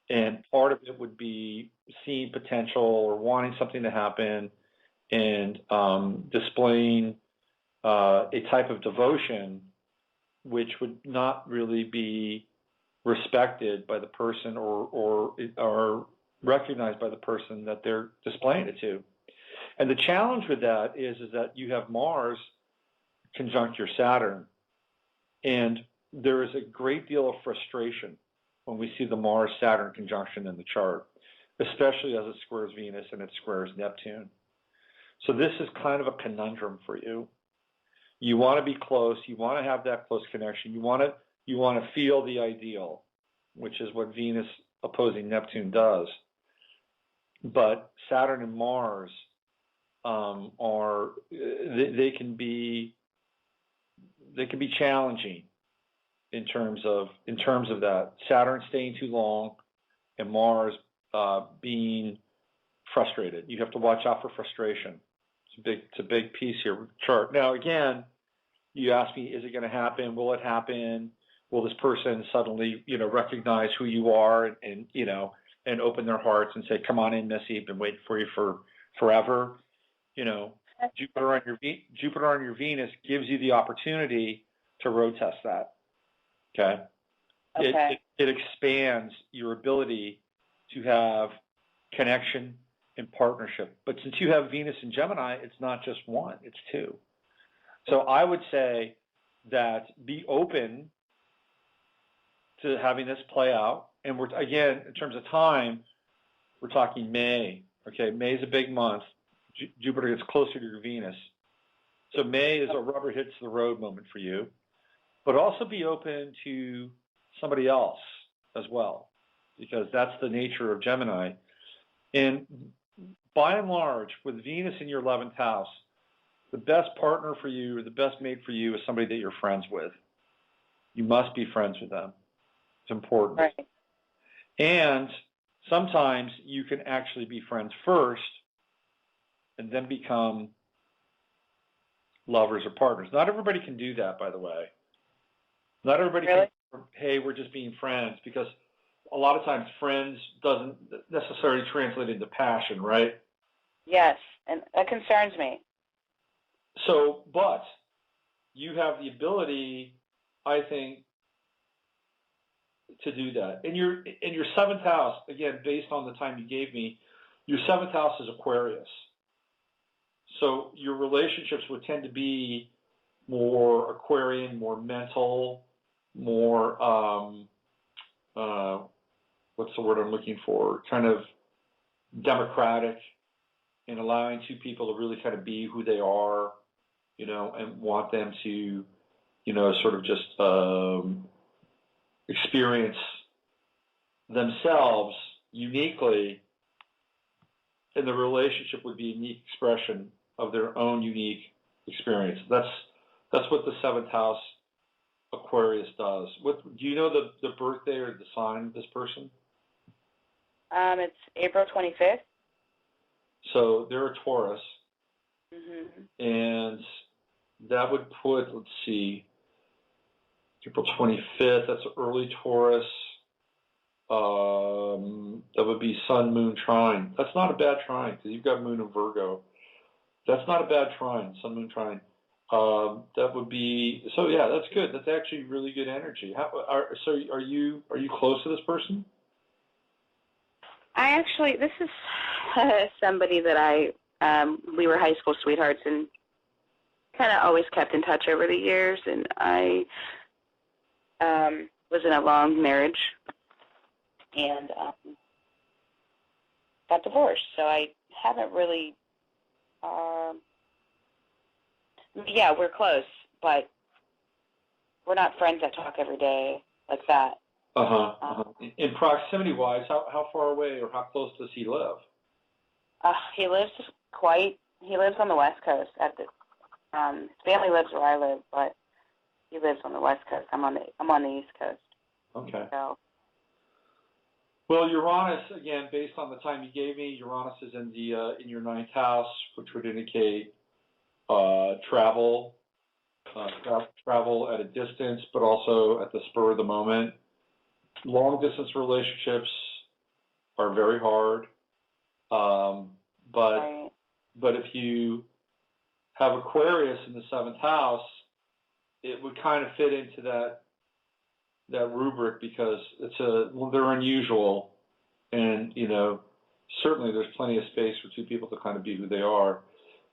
Speaker 2: And part of it would be seeing potential or wanting something to happen, and displaying a type of devotion which would not really be respected by the person or recognized by the person that they're displaying it to. And the challenge with that is that you have Mars conjunct your Saturn, and there is a great deal of frustration when we see the Mars-Saturn conjunction in the chart, especially as it squares Venus and it squares Neptune. So this is kind of a conundrum for you. You want to be close. You want to have that close connection. You want to feel the ideal, which is what Venus opposing Neptune does. But Saturn and Mars they can be challenging in terms of that. Saturn staying too long and Mars being frustrated. You have to watch out for frustration. It's a big piece here with the chart. Now, again, you ask me, is it going to happen? Will it happen? Will this person suddenly, recognize who you are and open their hearts and say, "Come on in, Missy. I've been waiting for you for forever." Jupiter on your Venus gives you the opportunity to road test that. Okay. It expands your ability to have connection and partnership. But since you have Venus in Gemini, it's not just one, it's two. So I would say that be open to having this play out. And we're, again, in terms of time, we're talking May. Okay, May is a big month. Jupiter gets closer to your Venus. So May is a rubber hits the road moment for you. But also be open to somebody else as well, because that's the nature of Gemini. And by and large, with Venus in your 11th house, the best partner for you, or the best mate for you, is somebody that you're friends with. You must be friends with them. It's important.
Speaker 3: Right.
Speaker 2: And sometimes you can actually be friends first and then become lovers or partners. Not everybody can do that, by the way. Not everybody can, hey, we're just being friends, because a lot of times friends doesn't necessarily translate into passion, right?
Speaker 3: Yes, and that concerns me.
Speaker 2: So, but you have the ability, I think, to do that. In your 7th house, again, based on the time you gave me, your 7th house is Aquarius. So your relationships would tend to be more Aquarian, more mental, more, what's the word I'm looking for? Kind of democratic, and allowing two people to really kind of be who they are, and want them to, sort of just experience themselves uniquely, and the relationship would be a unique expression of their own unique experience. That's what the 7th house Aquarius does. Do you know the birthday or the sign of this person?
Speaker 3: It's April 25th.
Speaker 2: So they're a Taurus.
Speaker 3: Mm-hmm.
Speaker 2: And that would put, let's see, April 25th, that's early Taurus. That would be Sun, Moon, Trine. That's not a bad trine, because you've got Moon in Virgo. That's not a bad trine, Sun, Moon, Trine. That would be, so yeah, that's good. That's actually really good energy. So are you close to this person?
Speaker 3: This is somebody that I We were high school sweethearts and kind of always kept in touch over the years. And I was in a long marriage and got divorced. So I haven't really, yeah, we're close, but we're not friends that talk every day like that.
Speaker 2: In proximity-wise, how far away or how close does he live?
Speaker 3: He lives on the West Coast. His family lives where I live, but he lives on the West Coast. I'm on the East Coast.
Speaker 2: Okay.
Speaker 3: So.
Speaker 2: Well, Uranus, again, based on the time you gave me, Uranus is in your ninth house, which would indicate travel at a distance, but also at the spur of the moment. Long-distance relationships are very hard, but if you have Aquarius in the seventh house, it would kind of fit into that rubric because they're unusual, and certainly there's plenty of space for two people to kind of be who they are.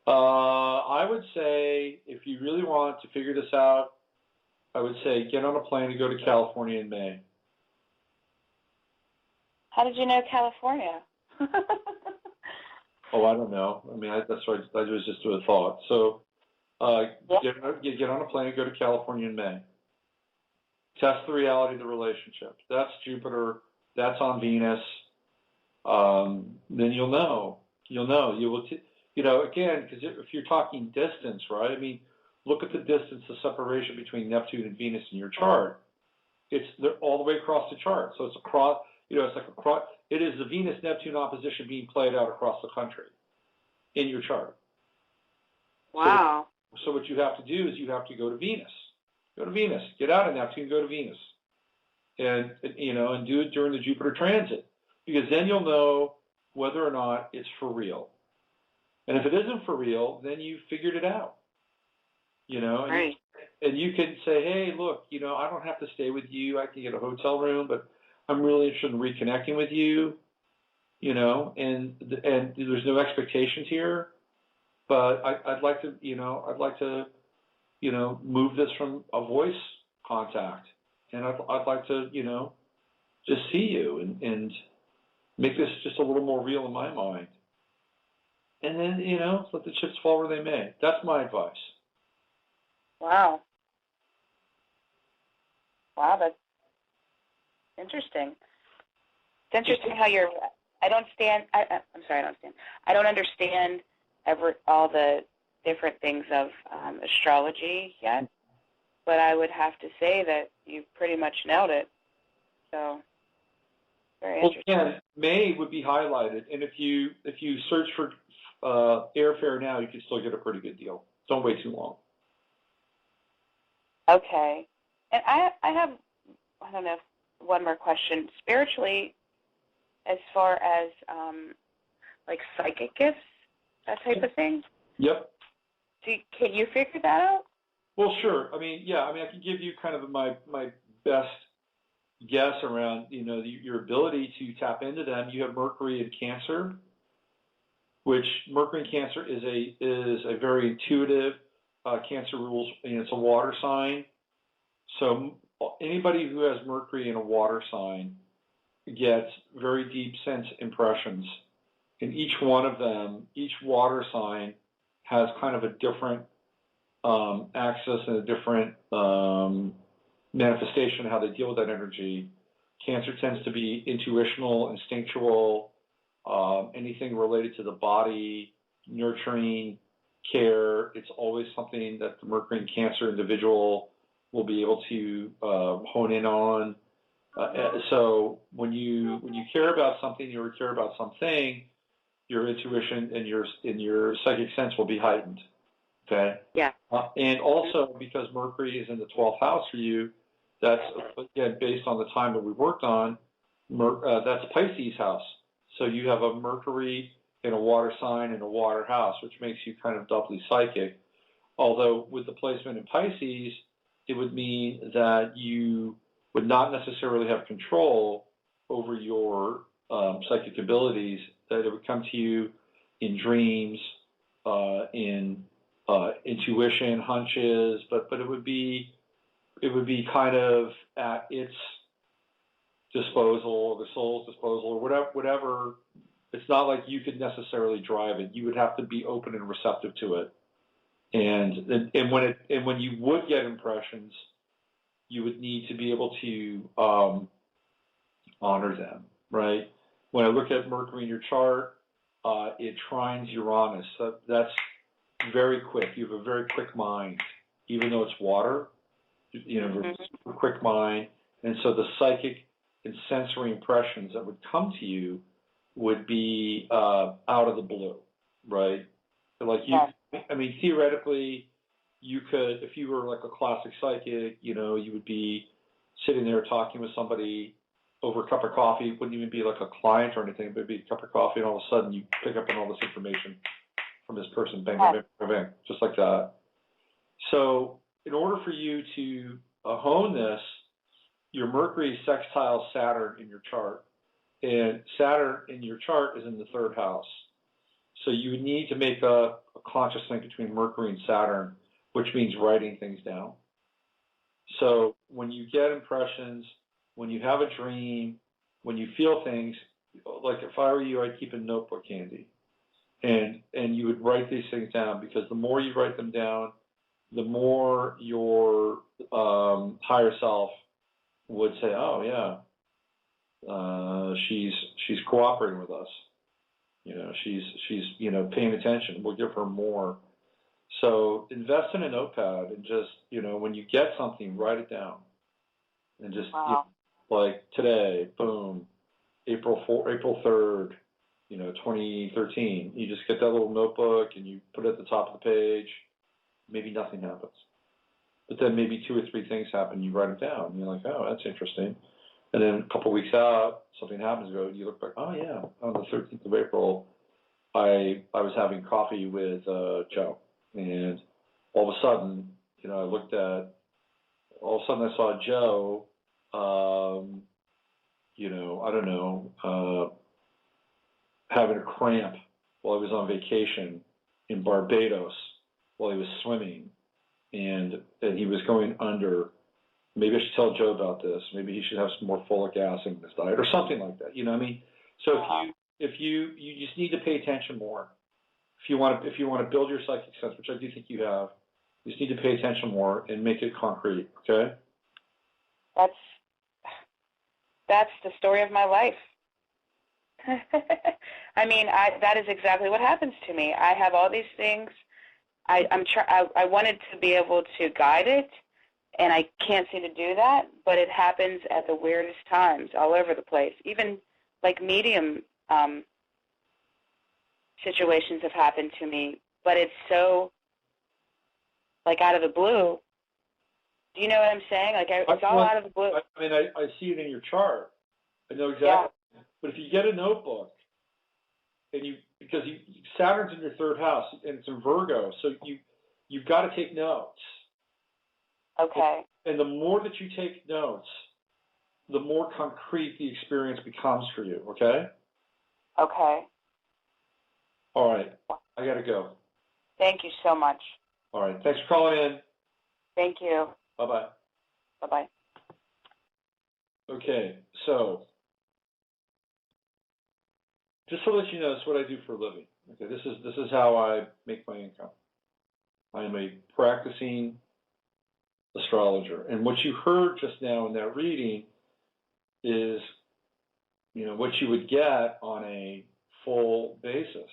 Speaker 2: I would say if you really want to figure this out, I would say get on a plane and go to California in May.
Speaker 3: How did you know California?
Speaker 2: Oh, I don't know. I mean, that's what I was just a thought. So get on a plane and go to California in May. Test the reality of the relationship. That's Jupiter. That's on Venus. Then you'll know. You will. Again, because if you're talking distance, right? I mean, look at the distance, the separation between Neptune and Venus in your chart. They're all the way across the chart. So it's across. It's like across. It is the Venus-Neptune opposition being played out across the country in your chart.
Speaker 3: Wow.
Speaker 2: So what you have to do is you have to go to Venus. Go to Venus. Get out of Neptune. Go to Venus, and do it during the Jupiter transit, because then you'll know whether or not it's for real. And if it isn't for real, then you figured it out.
Speaker 3: Right.
Speaker 2: And you can say, hey, look, I don't have to stay with you. I can get a hotel room, but I'm really interested in reconnecting with you. And there's no expectations here, but I'd like to move this from a voice contact, and I'd like to, just see you and make this just a little more real in my mind. And then, let the chips fall where they may. That's my advice.
Speaker 3: Wow, that's interesting. It's interesting how I don't understand all the different things of astrology yet, but I would have to say that you pretty much nailed it. So, very interesting.
Speaker 2: Again, May would be highlighted, and if you search for airfare now, you can still get a pretty good deal. Don't wait too long.
Speaker 3: Okay, and I have one more question. Spiritually, as far as like psychic gifts, that type of thing.
Speaker 2: Yep.
Speaker 3: Can you figure that out?
Speaker 2: Well, sure. I mean, I can give you kind of my best guess around, your ability to tap into them. You have Mercury in Cancer, which Mercury in Cancer is a very intuitive. Cancer rules, and it's a water sign. So anybody who has Mercury in a water sign gets very deep sense impressions. And each one of them, each water sign has kind of a different axis and a different manifestation of how they deal with that energy. Cancer tends to be intuitional, instinctual, anything related to the body, nurturing, care. It's always something that the Mercury in Cancer individual will be able to hone in on. So when you care about something or care about something, your intuition and your psychic sense will be heightened. Okay.
Speaker 3: Yeah.
Speaker 2: And also because Mercury is in the 12th house for you, that's again based on the time that we worked on. That's Pisces house. So you have a Mercury in a water sign in a water house, which makes you kind of doubly psychic. Although with the placement in Pisces, it would mean that you would not necessarily have control over your psychic abilities, that it would come to you in dreams, in intuition, hunches, but it would be kind of at its disposal, the soul's disposal, or whatever. It's not like you could necessarily drive it. You would have to be open and receptive to it. And when you would get impressions, you would need to be able to honor them, right? When I look at Mercury in your chart, it trines Uranus. So that's very quick. You have a very quick mind, even though it's water. A quick mind, and so the psychic and sensory impressions that would come to you would be out of the blue, right? Like you, I mean, theoretically, you could, if you were like a classic psychic, you would be sitting there talking with somebody over a cup of coffee. It wouldn't even be like a client or anything, but it'd be a cup of coffee, and all of a sudden you pick up on all this information from this person, bang, bang, bang, bang, bang, just like that. So in order for you to hone this, your Mercury sextiles Saturn in your chart, and Saturn in your chart is in the third house. So you would need to make a conscious link between Mercury and Saturn, which means writing things down. So when you get impressions, when you have a dream, when you feel things, like if I were you, I'd keep a notebook handy. And you would write these things down, because the more you write them down, the more your higher self would say, oh yeah, she's cooperating with us. She's paying attention. We'll give her more. So invest in a notepad and just, when you get something, write it down. And just, like today, boom, April 3rd, 2013, you just get that little notebook and you put it at the top of the page. Maybe nothing happens. But then maybe 2 or 3 things happen, you write it down. And you're like, oh, that's interesting. And then a couple of weeks out, something happens, you look back, oh yeah, on the 13th of April, I was having coffee with Joe. And all of a sudden, I saw Joe, having a cramp while he was on vacation in Barbados while he was swimming, and he was going under. Maybe I should tell Joe about this. Maybe he should have some more folic acid in his diet or something like that. You know what I mean? So if you just need to pay attention more. If you want to build your psychic sense, which I do think you have, you just need to pay attention more and make it concrete. Okay?
Speaker 3: That's the story of my life. I mean, that is exactly what happens to me. I have all these things. I wanted to be able to guide it, and I can't seem to do that, but it happens at the weirdest times all over the place. Even like medium situations have happened to me, but it's so like out of the blue. Do you know what I'm saying? Like it's all out of the blue.
Speaker 2: I mean, I see it in your chart. I know exactly. Yeah. But if you get a notebook, and because Saturn's in your third house and it's in Virgo, so you've got to take notes.
Speaker 3: Okay.
Speaker 2: And the more that you take notes, the more concrete the experience becomes for you. Okay.
Speaker 3: Okay.
Speaker 2: All right. I got to go.
Speaker 3: Thank you so much.
Speaker 2: All right. Thanks for calling in.
Speaker 3: Thank you.
Speaker 2: Bye-bye.
Speaker 3: Bye-bye.
Speaker 2: Okay. So just to let you know, this is what I do for a living. Okay. This is how I make my income. I am a practicing astrologer. And what you heard just now in that reading is, what you would get on a full basis,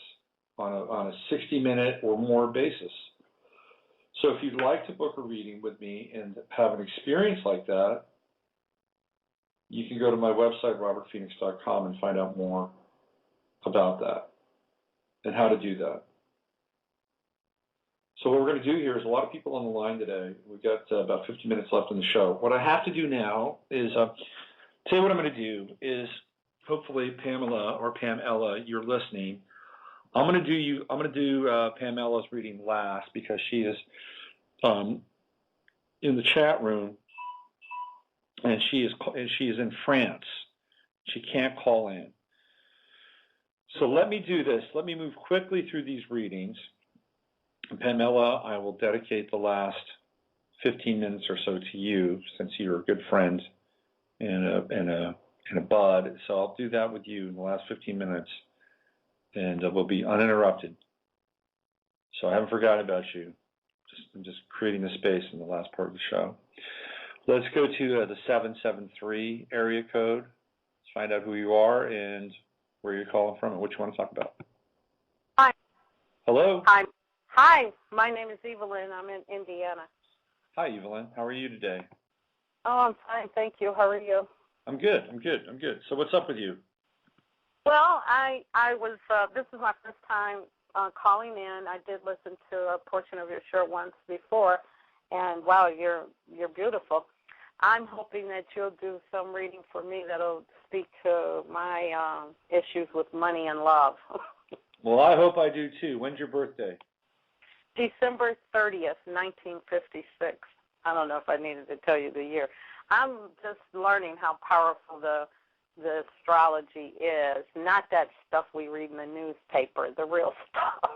Speaker 2: on a 60-minute or more basis. So if you'd like to book a reading with me and have an experience like that, you can go to my website, robertphoenix.com, and find out more about that and how to do that. So what we're going to do here is a lot of people on the line today. We've got about 50 minutes left in the show. What I have to do now is, tell you what I'm going to do is, hopefully Pamela or Pamela, you're listening. I'm going to do Pamela's reading last because she is in the chat room, and she is in France. She can't call in. So let me do this. Let me move quickly through these readings. Pamela, I will dedicate the last 15 minutes or so to you, since you're a good friend and a bud. So I'll do that with you in the last 15 minutes, and we'll be uninterrupted. So I haven't forgotten about you. I'm just creating the space in the last part of the show. Let's go to the 773 area code. Let's find out who you are and where you're calling from and what you want to talk about.
Speaker 4: Hi.
Speaker 2: Hello.
Speaker 4: Hi. My name is Evelyn. I'm in Indiana.
Speaker 2: Hi, Evelyn. How are you today?
Speaker 4: Oh, I'm fine. Thank you. How are you?
Speaker 2: I'm good. So what's up with you?
Speaker 4: Well, I was, this is my first time calling in. I did listen to a portion of your show once before, and wow, you're beautiful. I'm hoping that you'll do some reading for me that'll speak to my issues with money and love.
Speaker 2: Well, I hope I do too. When's your birthday?
Speaker 4: December 30th, 1956. I don't know if I needed to tell you the year. I'm just learning how powerful the astrology is, not that stuff we read in the newspaper, the real stuff.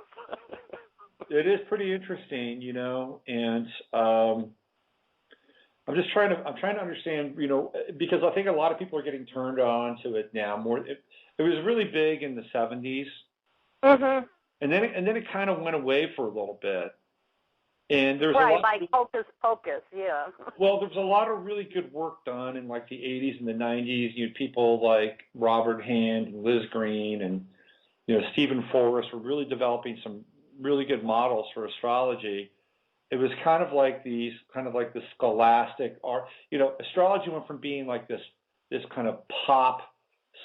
Speaker 2: It is pretty interesting, and I'm trying to understand, because I think a lot of people are getting turned on to it now. It was really big in the 70s,
Speaker 4: mm-hmm.
Speaker 2: and then it kind of went away for a little bit. And there's
Speaker 4: right,
Speaker 2: a lot
Speaker 4: like Hocus Pocus, yeah.
Speaker 2: Well, there's a lot of really good work done in like the 80s and the 90s. You had people like Robert Hand and Liz Green and Stephen Forrest were really developing some really good models for astrology. It was kind of like the scholastic art. Astrology went from being like this kind of pop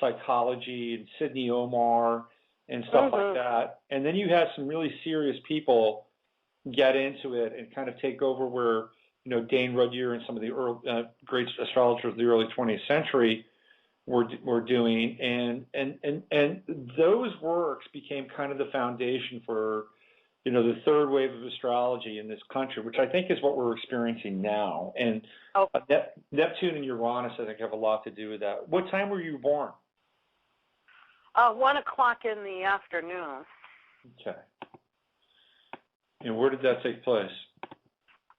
Speaker 2: psychology and Sidney Omar and stuff like that, and then you had some really serious people get into it and kind of take over where Dane Rudhyar and some of the early, great astrologers of the early 20th century were doing, and those works became kind of the foundation for the third wave of astrology in this country, which I think is what we're experiencing now. And Neptune and Uranus, I think, have a lot to do with that. What time were you born?
Speaker 4: 1 o'clock in the afternoon.
Speaker 2: Okay. And where did that take place?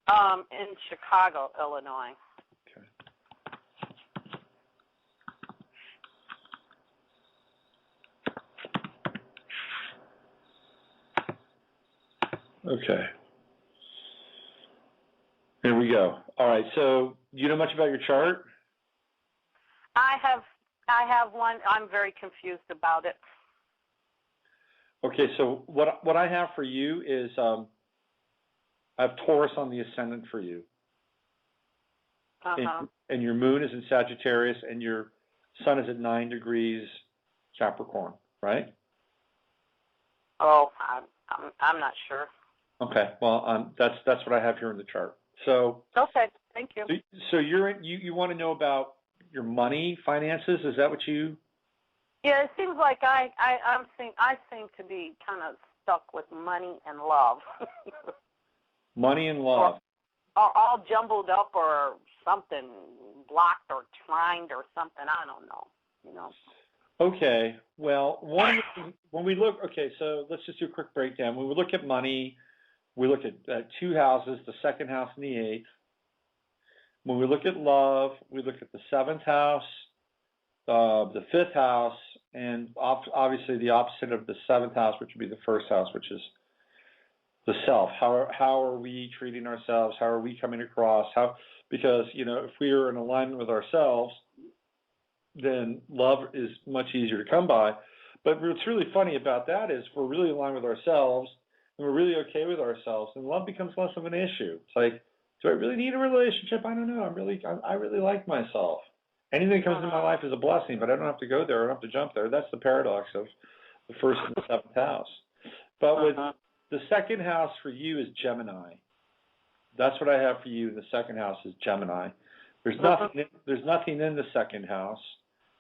Speaker 4: In Chicago, Illinois.
Speaker 2: Okay. Here we go. All right. So, do you know much about your chart?
Speaker 4: I have one. I'm very confused about it.
Speaker 2: Okay. So, what I have for you is I have Taurus on the ascendant for you. And your moon is in Sagittarius, and your sun is at 9 degrees Capricorn, right?
Speaker 4: Oh, I'm not sure.
Speaker 2: Okay. Well, that's what I have here in the chart. So.
Speaker 4: Okay. Thank you.
Speaker 2: So you want to know about your money, finances? Is that what you?
Speaker 4: Yeah, it seems like I seem to be kind of stuck with money and love.
Speaker 2: Money and love.
Speaker 4: Or all jumbled up, or something blocked or trined or something. I don't know.
Speaker 2: Okay. Well, when we look, so let's just do a quick breakdown. When we look at money, we look at two houses, the second house and the eighth. When we look at love, we look at the seventh house, the fifth house, and obviously the opposite of the seventh house, which would be the first house, which is the self. How are we treating ourselves? How are we coming across? Because if we are in alignment with ourselves, then love is much easier to come by. But what's really funny about that is we're really aligned with ourselves and we're really okay with ourselves, and love becomes less of an issue. It's like, do I really need a relationship? I don't know. I really like myself. Anything that comes into my life is a blessing, but I don't have to go there. I don't have to jump there. That's the paradox of the first and the seventh house. But with the second house for you is Gemini. That's what I have for you. The second house is Gemini. There's nothing in the second house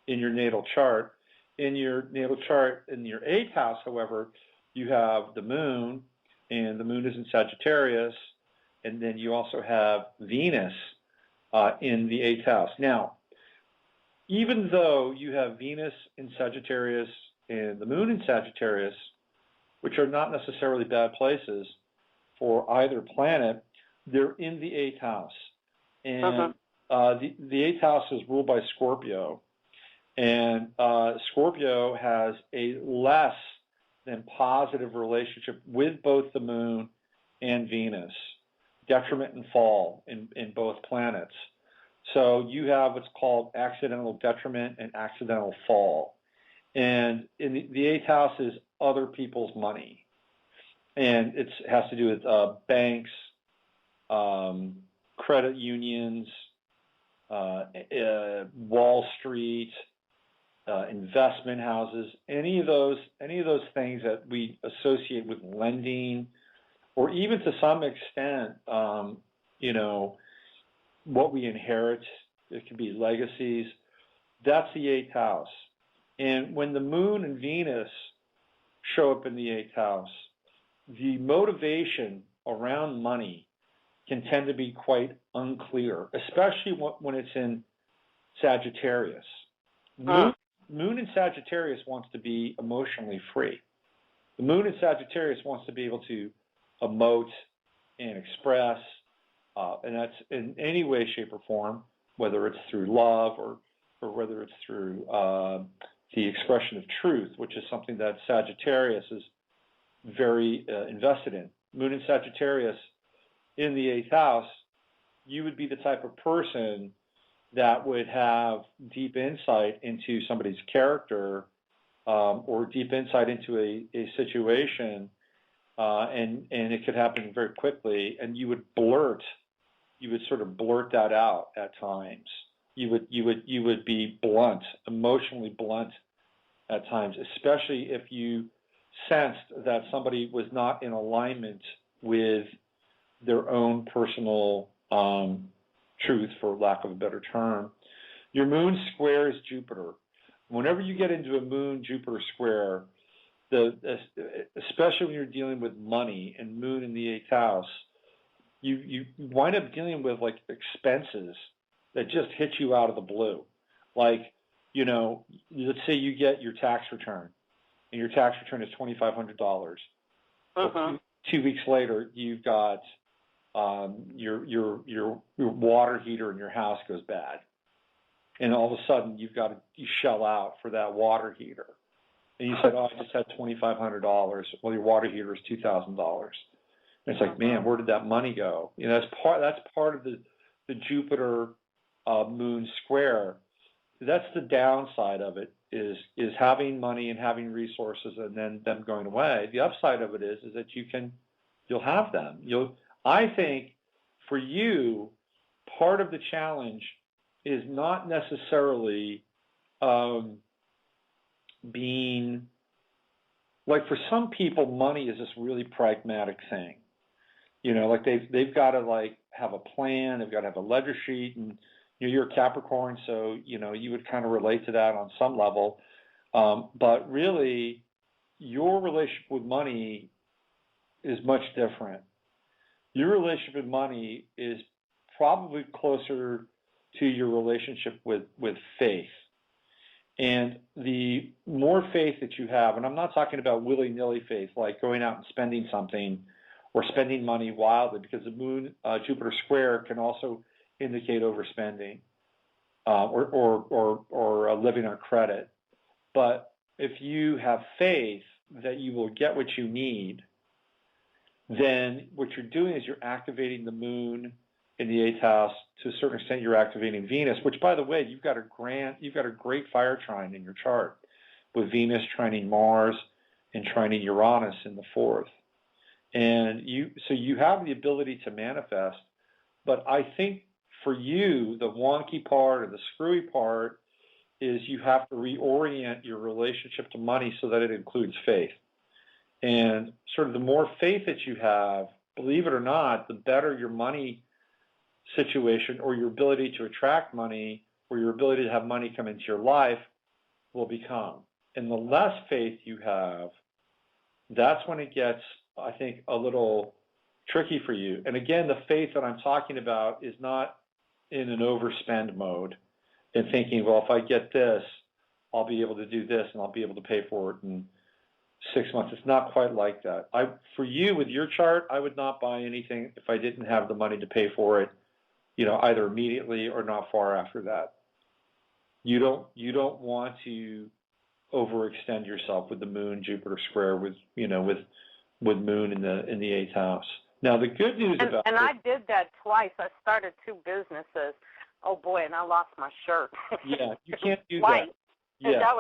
Speaker 2: in your natal chart. In your natal chart, in your eighth house, however, you have the moon, and the moon is in Sagittarius, and then you also have Venus in the eighth house. Now, even though you have Venus in Sagittarius and the moon in Sagittarius, which are not necessarily bad places for either planet, they're in the 8th house. And the 8th house is ruled by Scorpio. And Scorpio has a less than positive relationship with both the moon and Venus, detriment and fall in both planets. So you have what's called accidental detriment and accidental fall. And in the 8th house is other people's money. And it has to do with banks, credit unions, Wall Street, investment houses, any of those things that we associate with lending, or even to some extent, what we inherit. It could be legacies. That's the 8th house. And when the moon and Venus show up in the 8th house, the motivation around money can tend to be quite unclear, especially when it's in Sagittarius. Moon in Sagittarius wants to be emotionally free. The moon in Sagittarius wants to be able to emote and express, and that's in any way, shape, or form, whether it's through love or whether it's through the expression of truth, which is something that Sagittarius is very invested in. Moon in Sagittarius in the 8th house, you would be the type of person that would have deep insight into somebody's character, or deep insight into a situation, and it could happen very quickly, and you would sort of blurt that out at times. You would be blunt, emotionally blunt at times, especially if you sensed that somebody was not in alignment with their own personal truth, for lack of a better term. Your moon squares Jupiter. Whenever you get into a moon-Jupiter square, especially when you're dealing with money and moon in the 8th house, you wind up dealing with like expenses that just hit you out of the blue. Like, let's say you get your tax return, and your tax return is $2,500. Well, 2 weeks later, you've got your water heater in your house goes bad, and all of a sudden you shell out for that water heater, and you said, "Oh, I just had $2,500." Well, your water heater is $2,000. And it's like, man, where did that money go? That's part of the Jupiter moon square. That's the downside of it, is having money and having resources and then them going away. The upside of it is that you'll have them. I think for you, part of the challenge is not necessarily being, like, for some people, money is this really pragmatic thing. Like they've got to like have a plan, they've got to have a ledger sheet, and you're a Capricorn, so you would kind of relate to that on some level. But really, your relationship with money is much different. Your relationship with money is probably closer to your relationship with faith. And the more faith that you have, and I'm not talking about willy-nilly faith, like going out and spending something or spending money wildly, because the moon Jupiter square can also indicate overspending or living on credit. But if you have faith that you will get what you need, then what you're doing is you're activating the moon in the 8th house. To a certain extent, you're activating Venus, which, by the way, you've got a great fire trine in your chart, with Venus trining Mars and trining Uranus in the 4th. And so you have the ability to manifest, but I think for you, the wonky part or the screwy part is you have to reorient your relationship to money so that it includes faith. And sort of the more faith that you have, believe it or not, the better your money situation, or your ability to attract money, or your ability to have money come into your life will become. And the less faith you have, that's when it gets, I think, a little tricky for you. And again, the faith that I'm talking about is not in an overspend mode and thinking, well, if I get this, I'll be able to do this and I'll be able to pay for it in 6 months. It's not quite like that. For you, with your chart, I would not buy anything if I didn't have the money to pay for it, either immediately or not far after that. You don't want to overextend yourself with the Moon Jupiter square with Moon in the 8th house. Now the good news about
Speaker 4: and I did that twice. I started 2 businesses. Oh boy, and I lost my shirt.
Speaker 2: Yeah, you can't do
Speaker 4: twice.
Speaker 2: that.
Speaker 4: And
Speaker 2: Yeah.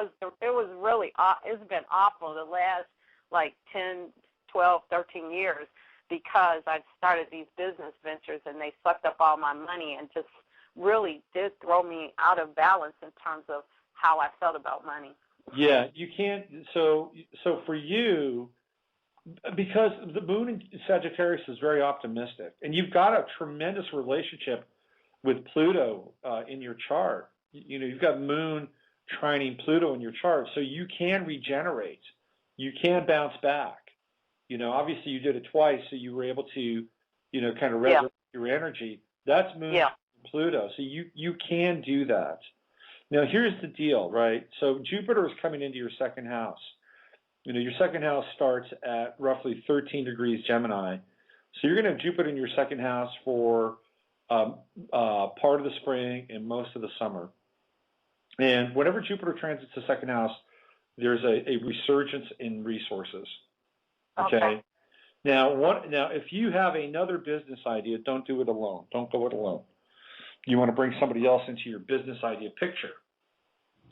Speaker 4: it was really, it's been awful the last like 10, 12, 13 years because I've started these business ventures and they sucked up all my money and just really did throw me out of balance in terms of how I felt about money.
Speaker 2: Yeah, you can't. So for you, because the Moon in Sagittarius is very optimistic, and you've got a tremendous relationship with Pluto in your chart. You've got Moon trining Pluto in your chart, so you can regenerate. You can bounce back. Obviously you did it twice, so you were able to, kind of resurrect your energy. That's Moon and Pluto, so you can do that. Now here's the deal, right? So Jupiter is coming into your 2nd house. Your 2nd house starts at roughly 13 degrees Gemini, so you're going to have Jupiter in your 2nd house for part of the spring and most of the summer. And whenever Jupiter transits the 2nd house, there's a resurgence in resources. Okay. Now, if you have another business idea, don't do it alone. Don't go it alone. You want to bring somebody else into your business idea picture.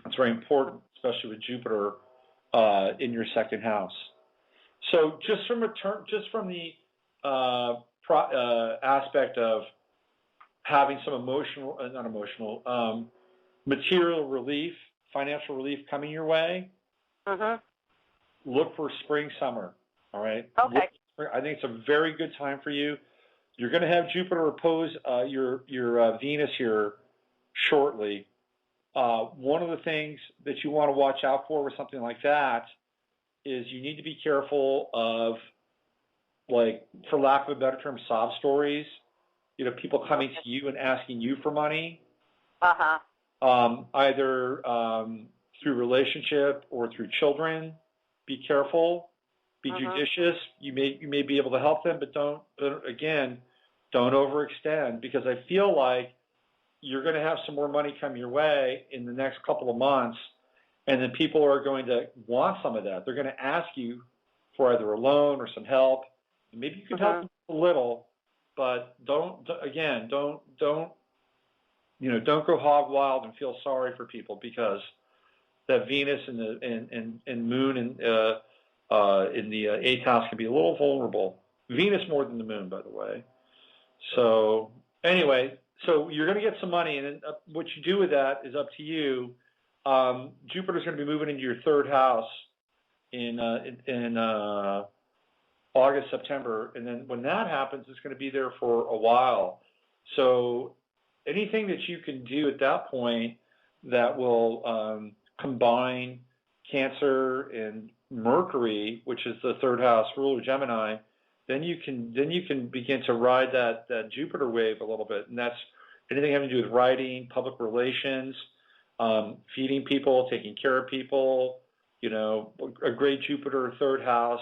Speaker 2: That's very important, especially with Jupiter in your 2nd house. So, just from the aspect of having some material relief, financial relief coming your way, look for spring, summer. All right.
Speaker 4: Okay.
Speaker 2: I think it's a very good time for you. You're going to have Jupiter oppose your Venus here shortly. One of the things that you want to watch out for with something like that is you need to be careful of, like, for lack of a better term, sob stories. People coming to you and asking you for money. Either through relationship or through children. Be careful. Be judicious. You may be able to help them, but don't overextend, because I feel like you're going to have some more money come your way in the next couple of months, and then people are going to want some of that. They're going to ask you for either a loan or some help. And maybe you can help them a little, but don't go hog wild and feel sorry for people, because that Venus and Moon in the 8th house can be a little vulnerable. Venus more than the Moon, by the way. So anyway, so you're going to get some money, and what you do with that is up to you. Jupiter's going to be moving into your 3rd house in August, September, and then when that happens, it's going to be there for a while. So anything that you can do at that point that will combine Cancer and Mercury, which is the 3rd house ruler, Gemini, then you can begin to ride that Jupiter wave a little bit, and that's anything having to do with writing, public relations, feeding people, taking care of people. A great Jupiter 3rd house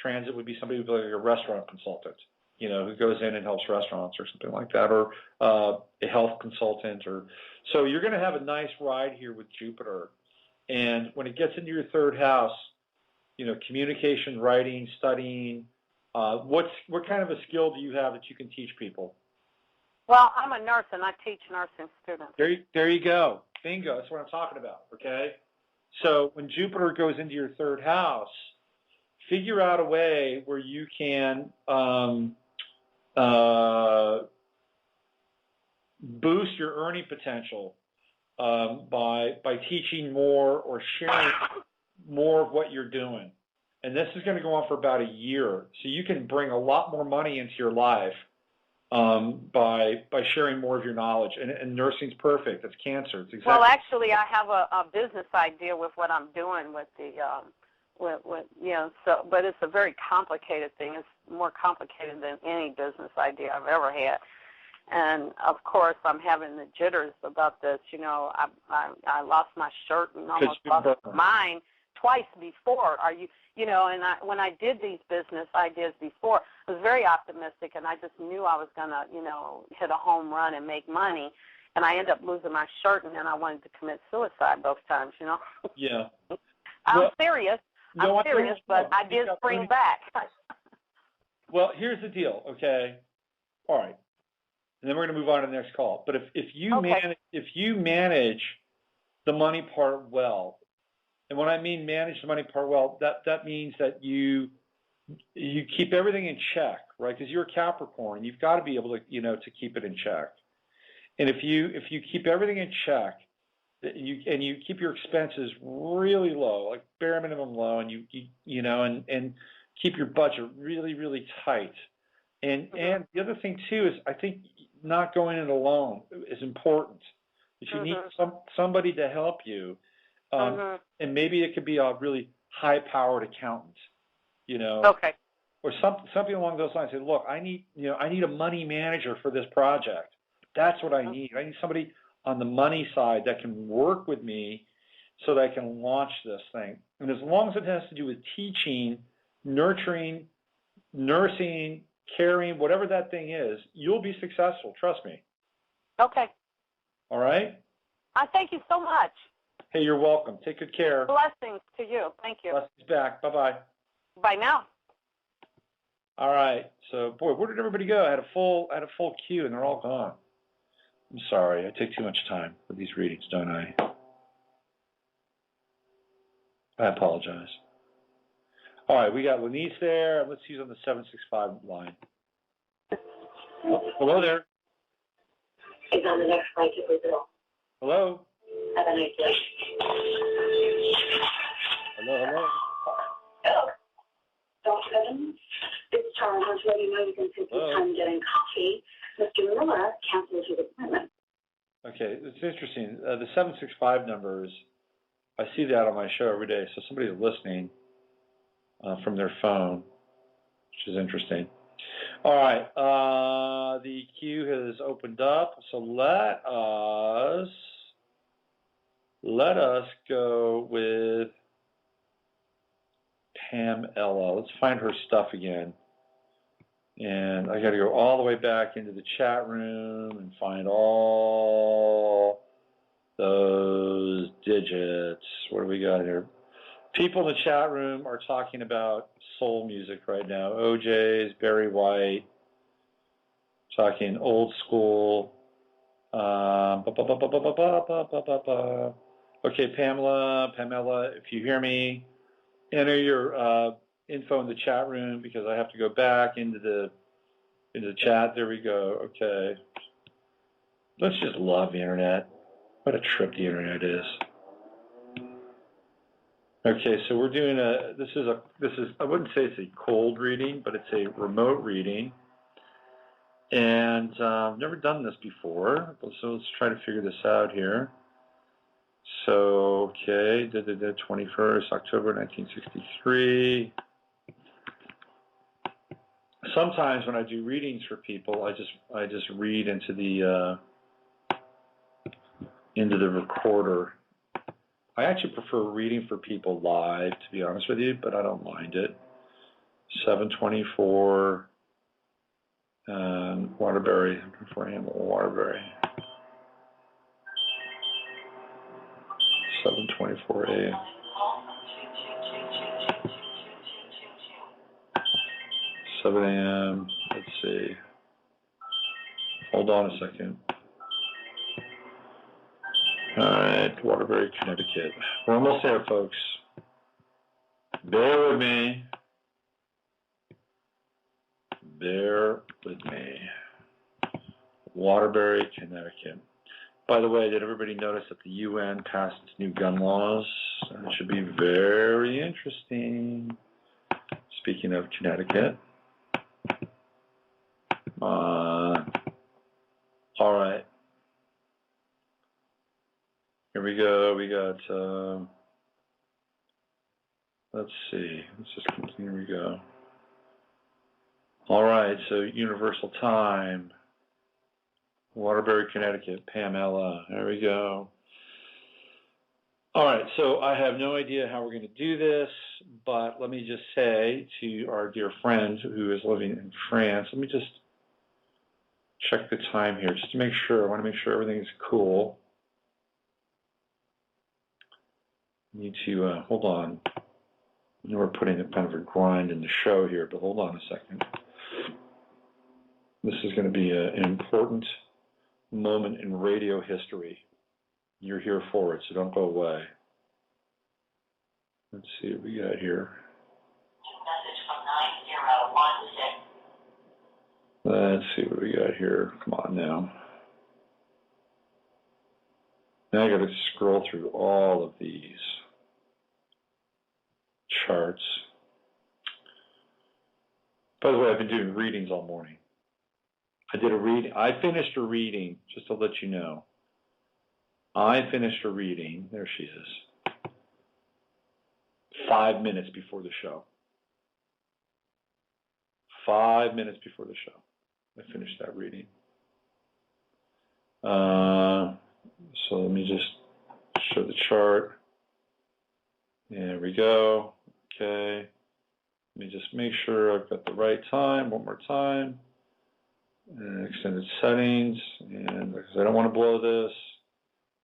Speaker 2: transit would be somebody who's like a restaurant consultant, who goes in and helps restaurants or something like that, or a health consultant. So you're going to have a nice ride here with Jupiter. And when it gets into your 3rd house, communication, writing, studying, what kind of a skill do you have that you can teach people?
Speaker 4: Well, I'm a nurse, and I teach nursing students.
Speaker 2: There you go. Bingo. That's what I'm talking about, okay? So when Jupiter goes into your 3rd house, figure out a way where you can boost your earning potential by teaching more or sharing more of what you're doing. And this is going to go on for about a year. So you can bring a lot more money into your life by sharing more of your knowledge. And nursing's perfect. It's Cancer. It's exactly.
Speaker 4: Well, actually, I have a business idea with what I'm doing with the but it's a very complicated thing. It's more complicated than any business idea I've ever had. And of course, I'm having the jitters about this. You know, I lost my shirt and almost lost mine twice before. And when I did these business ideas before, I was very optimistic, and I just knew I was going to, hit a home run and make money. And I ended up losing my shirt, and then I wanted to commit suicide both times,
Speaker 2: Yeah.
Speaker 4: I'm serious. I'm serious, but I did spring back.
Speaker 2: Well, here's the deal, okay? All right. And then we're going to move on to the next call. But if you manage the money part well, and when I mean manage the money part well, that means that you keep everything in check, right? Because you're a Capricorn, you've got to be able to to keep it in check. And if you keep everything in check, and you keep your expenses really low, like bare minimum low, and you and keep your budget really, really tight. And the other thing too is, I think not going it alone is important. That you need somebody to help you, and maybe it could be a really high-powered accountant,
Speaker 4: Okay.
Speaker 2: or something along those lines. Say, look, I need a money manager for this project. That's what I need. I need somebody on the money side that can work with me so that I can launch this thing. And as long as it has to do with teaching, nurturing, nursing, caring, whatever that thing is, you'll be successful. Trust me.
Speaker 4: Okay.
Speaker 2: All right?
Speaker 4: I thank you so much.
Speaker 2: Hey, you're welcome. Take good care.
Speaker 4: Blessings to you. Thank you.
Speaker 2: Blessings back. Bye-bye.
Speaker 4: Bye now.
Speaker 2: All right. So, boy, where did everybody go? I had a full queue, and they're all gone. I'm sorry. I take too much time for these readings, don't I? I apologize. All right, we got Lenise there. Let's use on the 765 line. Oh, hello there.
Speaker 5: She's on the next flight to Brazil.
Speaker 2: Hello.
Speaker 5: Have a nice day.
Speaker 2: Hello.
Speaker 5: Hello. Dalton, it's Charles. I was letting you know you can take your time getting coffee. Mr. Miller canceled his appointment.
Speaker 2: Okay, it's interesting. The 765 numbers, I see that on my show every day. So somebody's listening from their phone, which is interesting. All right, the queue has opened up. So let us go with Pamela. Let's find her stuff again. And I got to go all the way back into the chat room and find all those digits. What do we got here? People in the chat room are talking about soul music right now. OJ's, Barry White, talking old school. Okay, Pamela, if you hear me, enter your info in the chat room because I have to go back into the chat. There we go. Okay. Let's just love the internet. What a trip the internet is. Okay, so we're doing this is I wouldn't say it's a cold reading, but it's a remote reading. And I've never done this before, so let's try to figure this out here. So, okay, the 21st, October 1963. Sometimes when I do readings for people, I just read into the recorder. I actually prefer reading for people live, to be honest with you, but I don't mind it. 724 and Waterbury, before Waterbury. 7:24 a.m. 7 a.m. Let's see. Hold on a second. All right, Waterbury, Connecticut. We're almost there, folks. Bear with me. Bear with me. Waterbury, Connecticut. By the way, did everybody notice that the UN passed its new gun laws? It should be very interesting. Speaking of Connecticut. All right. Here we go. We got, let's see. Let's just continue. Here we go. All right. So universal time. Waterbury, Connecticut, Pamela. There we go. All right, so I have no idea how we're going to do this, but let me just say to our dear friend who is living in France, let me just check the time here just to make sure. I want to make sure everything's cool. I need to, hold on. I know we're putting a kind of a grind in the show here, but hold on a second. This is going to be an important moment in radio history. You're here for it, so don't go away. Let's see what we got here.
Speaker 6: Message from 9016.
Speaker 2: Let's see what we got here. Come on now. Now I got to scroll through all of these charts. By the way, I've been doing readings all morning. I finished a reading, just to let you know. I finished a reading. There she is. 5 minutes before the show. 5 minutes before the show. I finished that reading. So let me just show the chart. There we go. Okay. Let me just make sure I've got the right time. One more time. And extended settings. And because I don't want to blow this.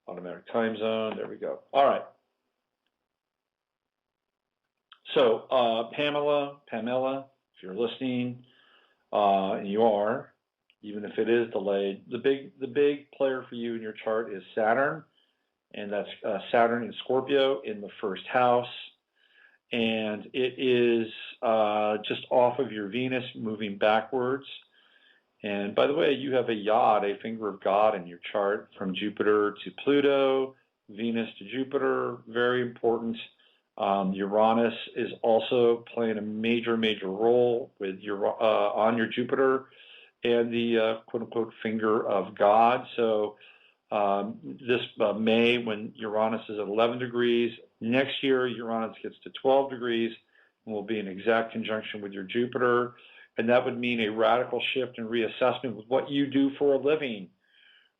Speaker 2: Automatic time zone. There we go. All right. So Pamela, if you're listening, and you are, even if it is delayed, the big player for you in your chart is Saturn, and that's Saturn in Scorpio in the first house, and it is just off of your Venus, moving backwards. And by the way, you have a yod, a finger of God in your chart, from Jupiter to Pluto, Venus to Jupiter, very important. Uranus is also playing a major role with on your Jupiter and the quote-unquote finger of God. So this May, when Uranus is at 11 degrees, next year Uranus gets to 12 degrees and will be in exact conjunction with your Jupiter. And that would mean a radical shift and reassessment with what you do for a living.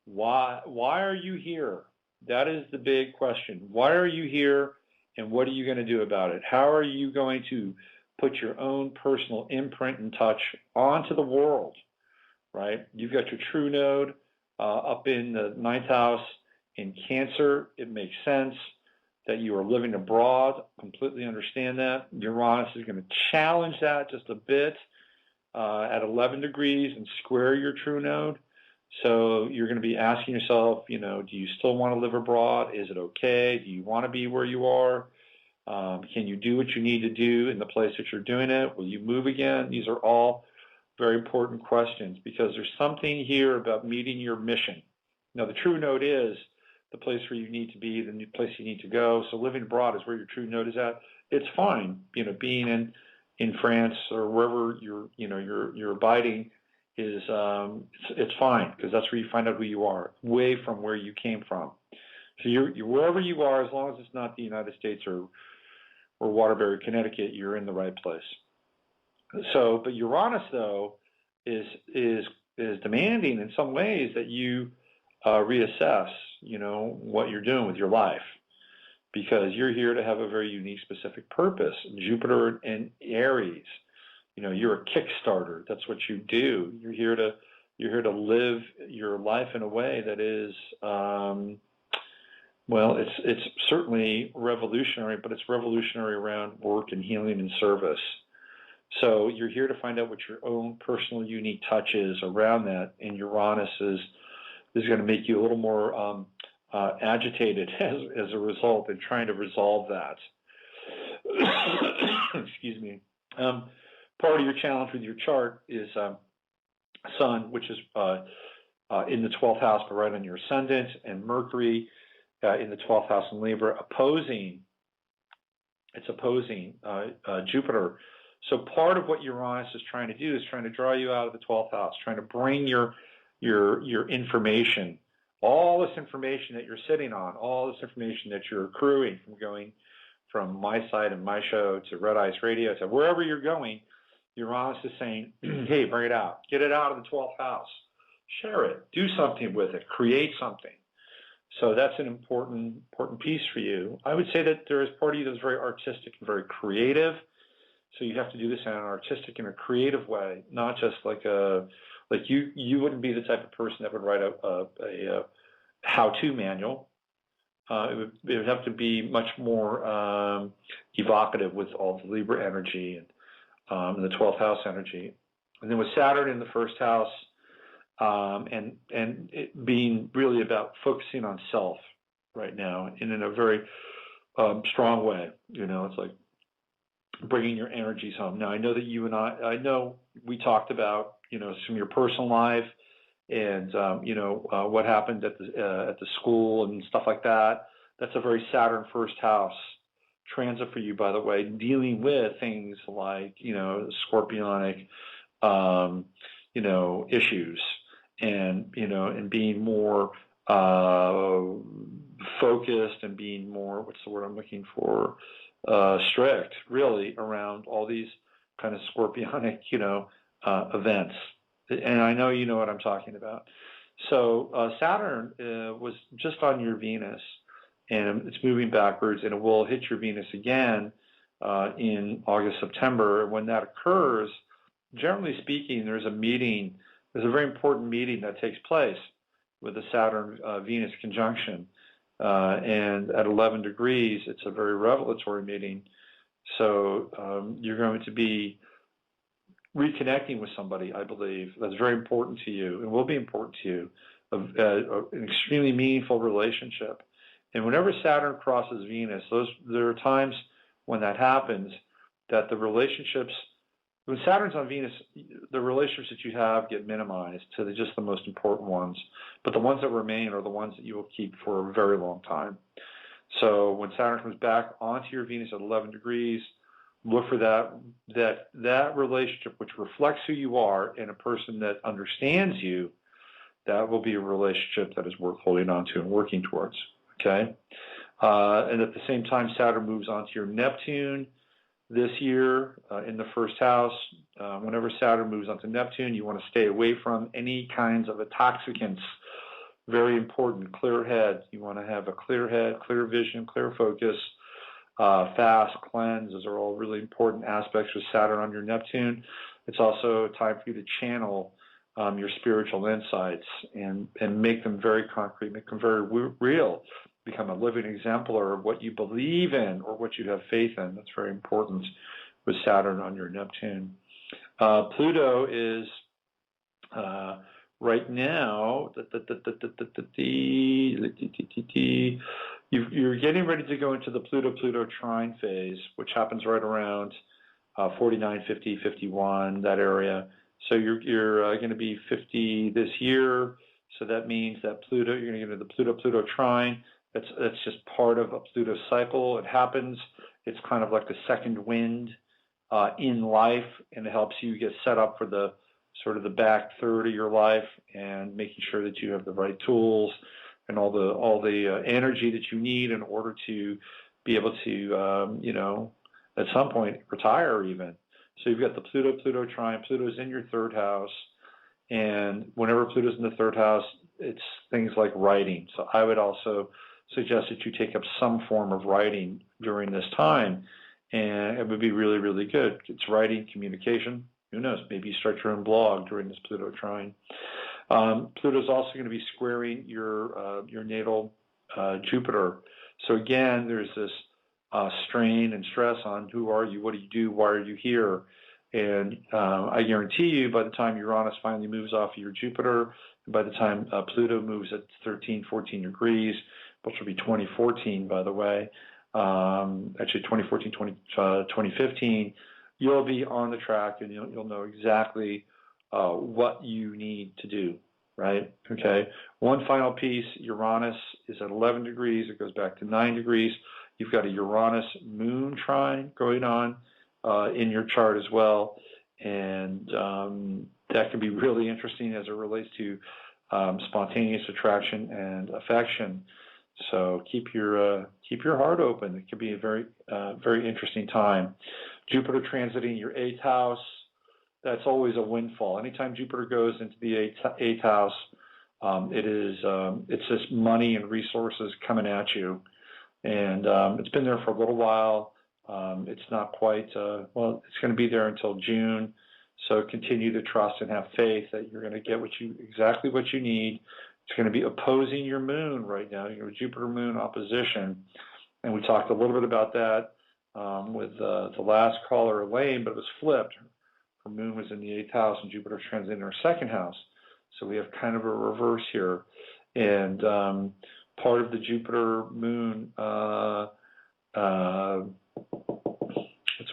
Speaker 2: Why are you here? That is the big question. Why are you here? And what are you going to do about it? How are you going to put your own personal imprint and touch onto the world, right? You've got your true node up in the 9th house in Cancer. It makes sense that you are living abroad. Completely understand that. Uranus is going to challenge that just a bit at 11 degrees and square your true node. So you're going to be asking yourself, do you still want to live abroad? Is it okay? Do you want to be where you are? Can you do what you need to do in the place that you're doing it? Will you move again? These are all very important questions because there's something here about meeting your mission. Now, the true node is the place where you need to be, the new place you need to go. So living abroad is where your true node is at. It's fine, being in France or wherever you're abiding is it's fine because that's where you find out who you are, away from where you came from. So you're wherever you are, as long as it's not the United States or Waterbury, Connecticut, you're in the right place. So, but Uranus though is demanding in some ways that you reassess, what you're doing with your life, because you're here to have a very unique, specific purpose. Jupiter and Aries. You're a Kickstarter. That's what you do. You're here to live your life in a way that is, it's certainly revolutionary, but it's revolutionary around work and healing and service. So you're here to find out what your own personal unique touch is around that, and Uranus is going to make you a little more agitated as a result in trying to resolve that. Excuse me. Part of your challenge with your chart is Sun, which is in the 12th house, but right on your ascendant, and Mercury in the 12th house in Libra, opposing Jupiter. So part of what Uranus is trying to do is trying to draw you out of the 12th house, trying to bring your information, all this information that you're sitting on, all this information that you're accruing from going from my site and my show to Red Ice Radio to wherever you're going. Uranus is saying, hey, bring it out. Get it out of the 12th house. share it, do something with it, create something. So that's an important piece for you. I would say that there is part of you that's very artistic and very creative. So you have to do this in an artistic and a creative way, not just like you wouldn't be the type of person that would write a how-to manual. It would have to be much more evocative with all the Libra energy and the 12th house energy. And then with Saturn in the first house, and it being really about focusing on self right now, and in a very strong way. It's like bringing your energies home. Now, I know that you and I know we talked about, some of your personal life and, what happened at the school and stuff like that. That's a very Saturn first house transit for you, by the way, dealing with things like, scorpionic, issues and being more focused and being more, what's the word I'm looking for? Strict, really, around all these kind of scorpionic, events. And I know you know what I'm talking about. So Saturn was just on your Venus, and it's moving backwards, and it will hit your Venus again in August, September. When that occurs, generally speaking, there's a very important meeting that takes place with the Saturn-Venus conjunction. And at 11 degrees, it's a very revelatory meeting. So you're going to be reconnecting with somebody, I believe, that's very important to you and will be important to you, an extremely meaningful relationship. And whenever Saturn crosses Venus, there are times when that happens that the relationships, when Saturn's on Venus, the relationships that you have get minimized to just the most important ones. But the ones that remain are the ones that you will keep for a very long time. So when Saturn comes back onto your Venus at 11 degrees, look for that relationship which reflects who you are and a person that understands you. That will be a relationship that is worth holding on to and working towards. Okay? And at the same time, Saturn moves onto your Neptune this year in the first house. Whenever Saturn moves onto Neptune, you want to stay away from any kinds of intoxicants. Very important, clear head. You want to have a clear head, clear vision, clear focus, fast, cleanse. Those are all really important aspects with Saturn on your Neptune. It's also a time for you to channel your spiritual insights and make them very concrete, make them very real. Become a living exemplar of what you believe in or what you have faith in. That's very important with Saturn on your Neptune. Pluto is right now, you're getting ready to go into the Pluto-Pluto trine phase, which happens right around 49, 50, 51, that area. So you're going to be 50 this year. So that means that Pluto, you're going to get into the Pluto-Pluto trine. That's just part of a Pluto cycle. It happens. It's kind of like the second wind in life, and it helps you get set up for the sort of the back third of your life and making sure that you have the right tools and all the energy that you need in order to be able to, at some point retire even. So you've got the Pluto-Pluto trine. Pluto's in your third house, and whenever Pluto's in the third house, it's things like writing. So I would also suggest that you take up some form of writing during this time, and it would be really, really good. It's writing, communication. Who knows? Maybe you start your own blog during this Pluto trine. Pluto's also going to be squaring your natal Jupiter. So again, there's this strain and stress on who are you, what do you do, why are you here? And I guarantee you by the time Uranus finally moves off of your Jupiter, and by the time Pluto moves at 13, 14 degrees, which will be 2014, by the way, actually 2014, 2015, you'll be on the track and you'll know exactly what you need to do, right? Okay. One final piece, Uranus is at 11 degrees. It goes back to 9 degrees. You've got a Uranus moon trine going on in your chart as well. And that can be really interesting as it relates to spontaneous attraction and affection. So keep your heart open. It could be a very very interesting time. Jupiter transiting your 8th house that's always a windfall. Anytime Jupiter goes into the eighth house, it's just money and resources coming at you. And it's been there for a little while. It's not quite, it's going to be there until June. So continue to trust and have faith that you're going to get exactly what you need. It's going to be opposing your moon right now, your Jupiter-Moon opposition. And we talked a little bit about that with the last caller, Elaine, but it was flipped. Her moon was in the eighth house and Jupiter's transiting her second house. So we have kind of a reverse here. And part of the Jupiter-Moon, that's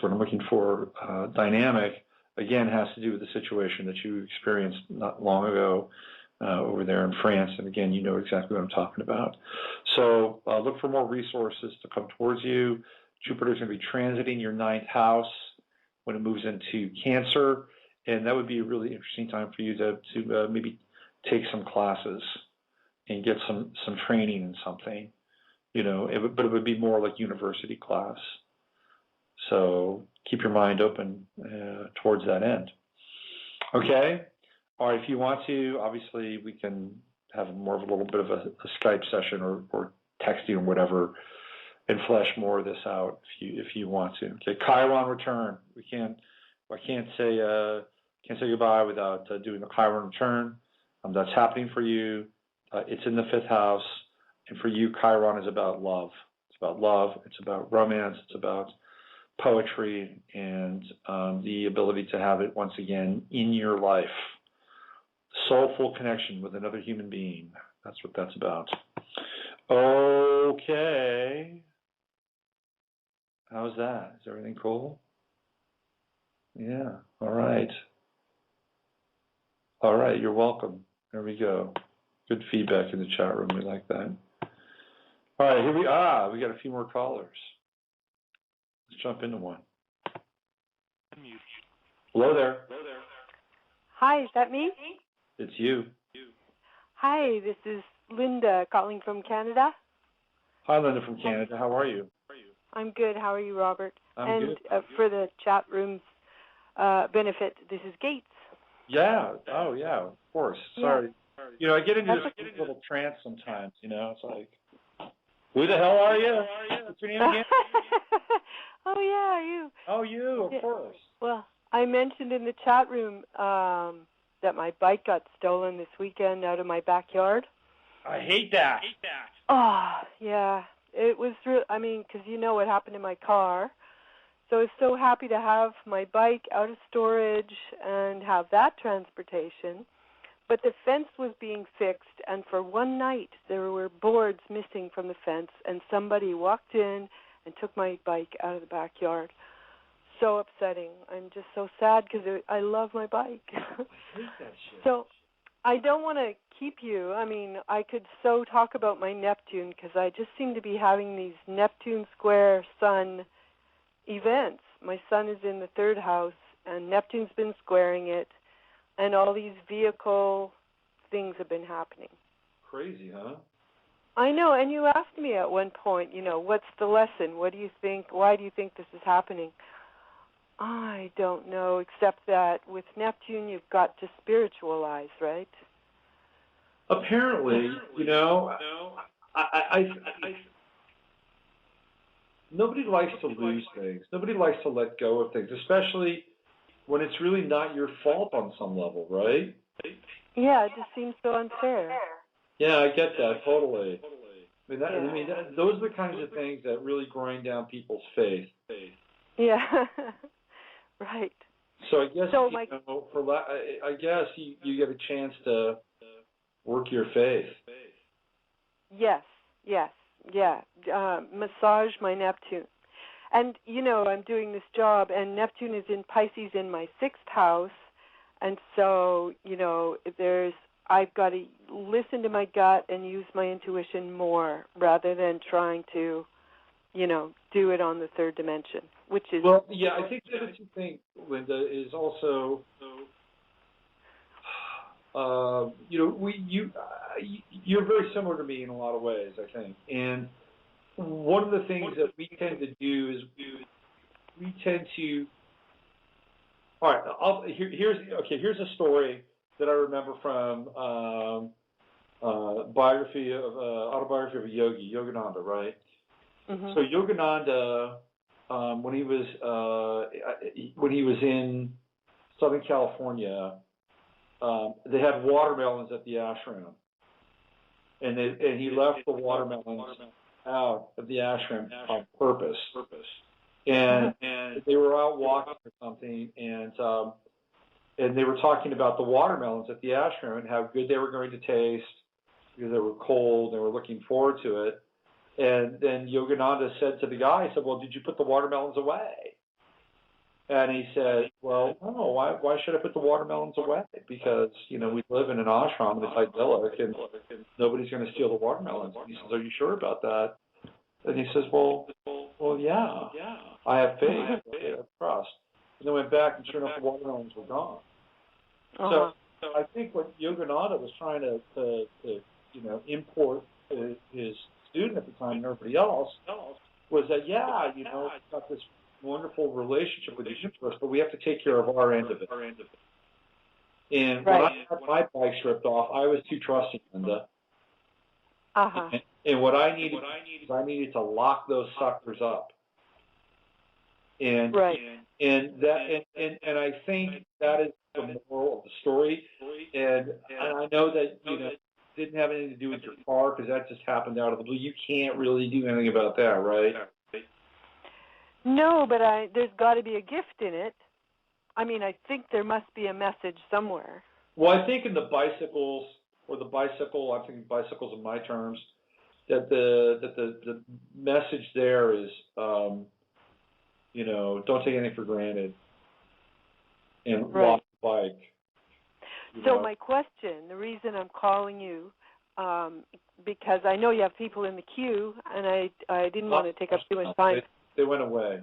Speaker 2: what I'm looking for, dynamic, again, has to do with the situation that you experienced not long ago over there in France. And again, you know exactly what I'm talking about. So look for more resources to come towards you. Jupiter's going to be transiting your ninth house when it moves into Cancer. And that would be a really interesting time for you to maybe take some classes and get some training in something, but it would be more like university class. So keep your mind open towards that end. Okay? All right, if you want to, obviously we can have more of a little bit of a Skype session or texting or whatever and flesh more of this out if you want to. Okay, Chiron return. I can't say goodbye without doing the Chiron return. That's happening for you. It's in the fifth house, and for you, Chiron is about love. It's about love. It's about romance. It's about poetry and the ability to have it once again in your life. Soulful connection with another human being. That's what that's about. Okay. How's that? Is everything cool? Yeah. All right. All right. You're welcome. There we go. Good feedback in the chat room. We like that. All right. We got a few more callers. Let's jump into one. Hello there.
Speaker 7: Hi, is that me?
Speaker 2: It's you.
Speaker 7: Hi, this is Linda calling from Canada.
Speaker 2: Hi, Linda from Canada. How are you?
Speaker 7: I'm good. How are you, Robert?
Speaker 2: I'm good.
Speaker 7: For the chat room's benefit, this is Gates.
Speaker 2: Yeah. Oh, yeah, of course. Sorry.
Speaker 7: Yeah.
Speaker 2: I get into this little trance sometimes, It's like, who the hell are you? What's your name again?
Speaker 7: Oh, yeah, you.
Speaker 2: Oh, you, of course.
Speaker 7: Well, I mentioned in the chat room that my bike got stolen this weekend out of my backyard.
Speaker 2: I hate that.
Speaker 7: Oh, yeah. It was real. I mean, because you know what happened to my car. So I was so happy to have my bike out of storage and have that transportation. But the fence was being fixed, and for one night there were boards missing from the fence, and somebody walked in and took my bike out of the backyard. So upsetting. I'm just so sad because I love my bike.
Speaker 2: I hate that shit.
Speaker 7: So I don't want to keep you. I mean, I could so talk about my Neptune because I just seem to be having these Neptune square Sun events. My Sun is in the third house, and Neptune's been squaring it, and all these vehicle things have been happening.
Speaker 2: Crazy, huh?
Speaker 7: I know, and you asked me at one point, what's the lesson? What do you think? Why do you think this is happening? I don't know, except that with Neptune, you've got to spiritualize, right?
Speaker 2: Apparently, I nobody likes to lose things. Nobody likes to let go of things, especially when it's really not your fault on some level, right?
Speaker 7: Yeah, it just seems so unfair.
Speaker 2: Yeah, I get that, totally. Those are the kinds of things that really grind down people's faith.
Speaker 7: Yeah, right.
Speaker 2: So I guess, you get a chance to work your faith.
Speaker 7: Yes, yeah. Massage my Neptune. And, I'm doing this job, and Neptune is in Pisces in my sixth house, and so, I've got to listen to my gut and use my intuition more rather than trying to, do it on the third dimension, which is...
Speaker 2: Well, yeah, I think the other thing, Linda, is also, you're very similar to me in a lot of ways, I think. And one of the things that we tend to do is we tend to All right. Here's a story that I remember from autobiography of a yogi, Yogananda, right?
Speaker 7: Mm-hmm.
Speaker 2: So Yogananda, when he was in Southern California, they had watermelons at the ashram, and he left the watermelons out of the ashram on purpose. And they were out walking or something, and they were talking about the watermelons at the ashram and how good they were going to taste because they were cold. They were looking forward to it. And then Yogananda said to the guy, he said, "Well, did you put the watermelons away?" And he said, "Well, no. Why should I put the watermelons away? Because we live in an ashram and it's idyllic, and nobody's going to steal the watermelons." And he says, "Are you sure about that?" And he says, "Well, yeah. I have faith. I have trust." And they went back, and sure enough, the watermelons were gone. So I think what Yogananda was trying to import to his student at the time and everybody else was that, we've got this wonderful relationship with the universe, but we have to take care of our end of it. And when I had my bike stripped off, I was too trusting, Linda. And what I needed to lock those suckers up. And and I think that is the moral of the story. And I know that it didn't have anything to do with your car because that just happened out of the blue. You can't really do anything about that, right?
Speaker 7: No, but there's got to be a gift in it. I mean, I think there must be a message somewhere.
Speaker 2: Well, I think in the bicycles, I'm thinking bicycles in my terms, that the message there is, don't take anything for granted and walk the bike.
Speaker 7: So my question, the reason I'm calling you, because I know you have people in the queue, and I didn't want to take up too much time.
Speaker 2: They went away.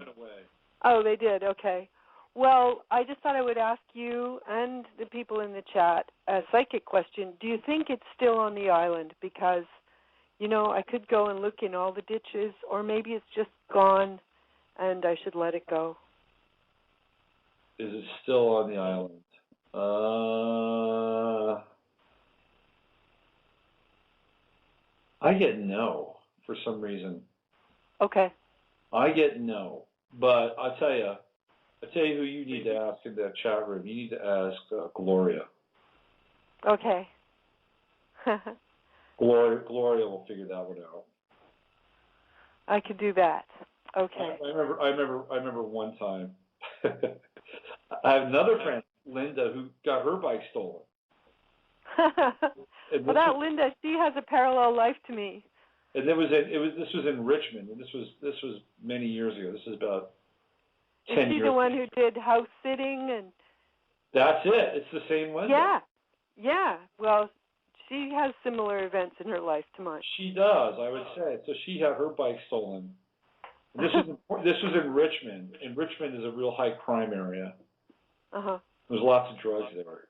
Speaker 7: Oh, they did? Okay. Well, I just thought I would ask you and the people in the chat a psychic question. Do you think it's still on the island? Because, I could go and look in all the ditches, or maybe it's just gone and I should let it go.
Speaker 2: Is it still on the island? I get no for some reason.
Speaker 7: Okay.
Speaker 2: I get no, but I tell you who you need to ask in that chat room. You need to ask Gloria.
Speaker 7: Okay.
Speaker 2: Gloria will figure that one out.
Speaker 7: I could do that. Okay.
Speaker 2: I remember one time. I have another friend, Linda, who got her bike stolen.
Speaker 7: Well, that Linda, she has a parallel life to me.
Speaker 2: And this was in Richmond, and this was many years ago. This is about 10 years.
Speaker 7: Is she the one who did house sitting and?
Speaker 2: That's it. It's the same Linda.
Speaker 7: Yeah. Well, she has similar events in her life to mine.
Speaker 2: She does, I would say. So she had her bike stolen. This was in Richmond, and Richmond is a real high crime area. There's lots of drugs there.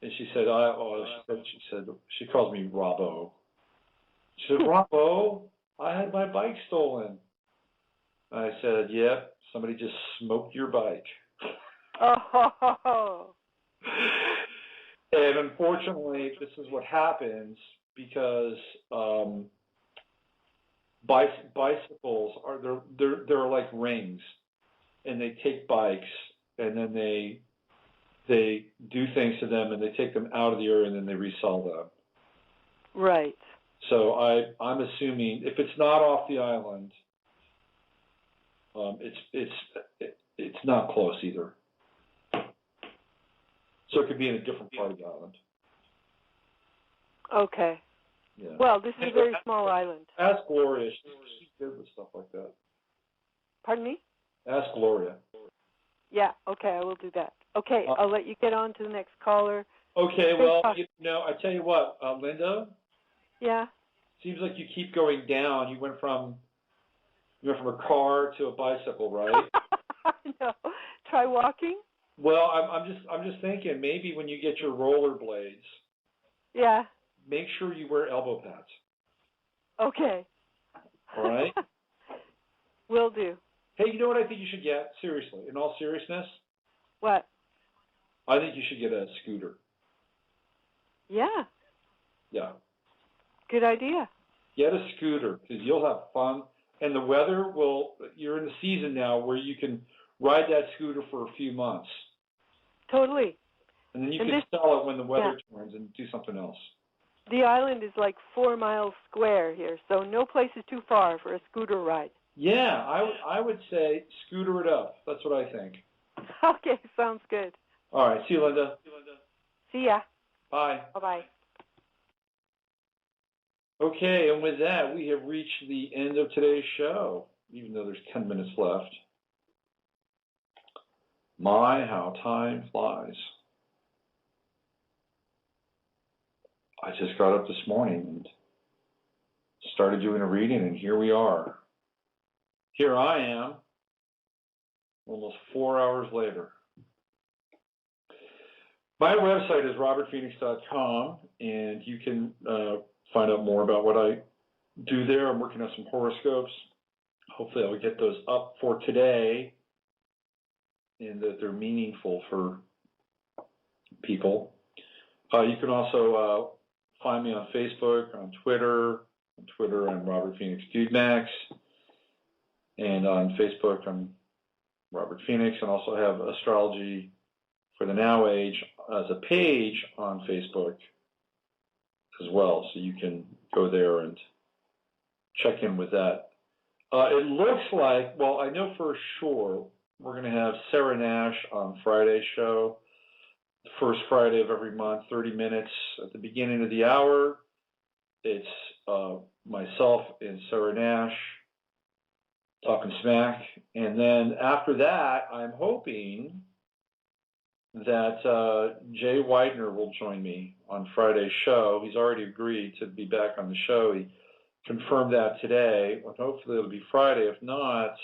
Speaker 2: And she said, she calls me Robbo. She said, "Robbo, I had my bike stolen." I said, "Yep, somebody just smoked your bike."
Speaker 7: Oh.
Speaker 2: And unfortunately, this is what happens because bicycles they're like rings, and they take bikes and then they do things to them and they take them out of the area and then they resell them.
Speaker 7: Right.
Speaker 2: So I'm assuming if it's not off the island, it's not close either. So it could be in a different part of the island.
Speaker 7: Okay.
Speaker 2: Yeah.
Speaker 7: Well, this is a very small island.
Speaker 2: Ask Gloria. She's good with stuff like that.
Speaker 7: Pardon me?
Speaker 2: Ask Gloria.
Speaker 7: Yeah, okay, I will do that. Okay, I'll let you get on to the next caller.
Speaker 2: Okay, well, I tell you what, Linda.
Speaker 7: Yeah.
Speaker 2: Seems like you keep going down. You went from a car to a bicycle, right?
Speaker 7: No. Try walking?
Speaker 2: Well, I'm just thinking maybe when you get your rollerblades.
Speaker 7: Yeah.
Speaker 2: Make sure you wear elbow pads.
Speaker 7: Okay.
Speaker 2: All right?
Speaker 7: Will do.
Speaker 2: Hey, you know what I think you should get? Seriously, in all seriousness?
Speaker 7: What?
Speaker 2: I think you should get a scooter.
Speaker 7: Yeah.
Speaker 2: Yeah.
Speaker 7: Good idea.
Speaker 2: Get a scooter because you'll have fun. And the weather you're in the season now where you can ride that scooter for a few months.
Speaker 7: Totally.
Speaker 2: And then you can sell it when the weather turns and do something else.
Speaker 7: The island is like 4 miles square here, so no place is too far for a scooter ride.
Speaker 2: Yeah, I would say scooter it up. That's what I think.
Speaker 7: Okay, sounds good.
Speaker 2: All right, see you, Linda.
Speaker 7: See ya.
Speaker 2: Bye.
Speaker 7: Bye-bye.
Speaker 2: Okay, and with that, we have reached the end of today's show, even though there's 10 minutes left. My, how time flies. I just got up this morning and started doing a reading, and here we are. Here I am, almost 4 hours later. My website is robertphoenix.com, and you can find out more about what I do there. I'm working on some horoscopes. Hopefully I'll get those up for today and that they're meaningful for people. You can also find me on Facebook, on Twitter. On Twitter, I'm Robert Phoenix Dude Max. And on Facebook, I'm Robert Phoenix, and also have Astrology for the Now Age as a page on Facebook as well. So you can go there and check in with that. It looks like, well, I know for sure we're going to have Sarah Nash on Friday's show, the first Friday of every month, 30 minutes at the beginning of the hour. It's myself and Sarah Nash talking smack. And then after that, I'm hoping that Jay Widener will join me on Friday's show. He's already agreed to be back on the show. He confirmed that today. Well, hopefully it'll be Friday. If not,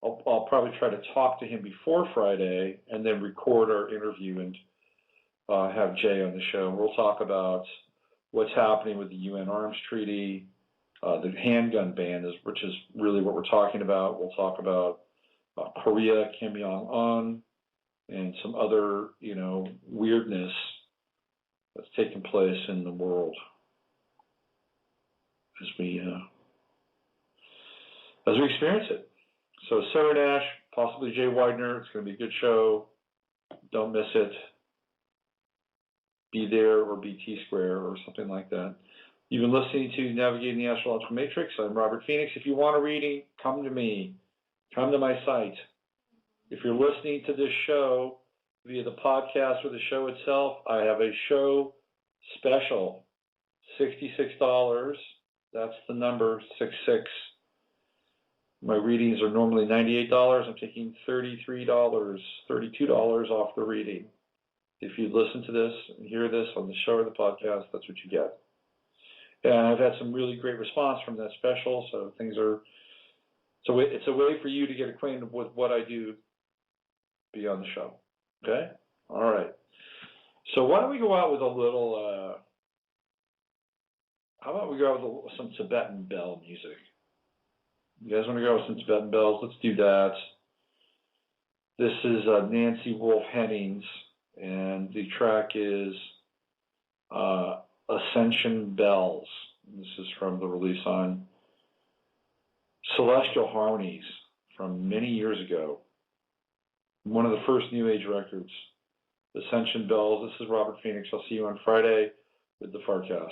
Speaker 2: I'll probably try to talk to him before Friday and then record our interview and have Jay on the show. We'll talk about what's happening with the UN Arms Treaty, the handgun ban, which is really what we're talking about. We'll talk about Korea, Kim Jong-un, and some other, weirdness that's taking place in the world as we experience it. So Sarah Nash, possibly Jay Widener. It's going to be a good show. Don't miss it. Be there or be T-Square or something like that. You've been listening to Navigating the Astrological Matrix. I'm Robert Phoenix. If you want a reading, come to me. Come to my site. If you're listening to this show via the podcast or the show itself, I have a show special, $66. That's the number, 66. My readings are normally $98. I'm taking $33, $32 off the reading. If you listen to this and hear this on the show or the podcast, that's what you get. And I've had some really great response from that special, so it's a way for you to get acquainted with what I do beyond the show. Okay? All right. So why don't we go out with a little, how about we go out with some Tibetan bell music? You guys want to go with some Tibetan bells? Let's do that. This is Nancy Wolfe Hennings, and the track is Ascension Bells. This is from the release on Celestial Harmonies from many years ago. One of the first New Age records. Ascension Bells. This is Robert Phoenix. I'll see you on Friday with the Farcast.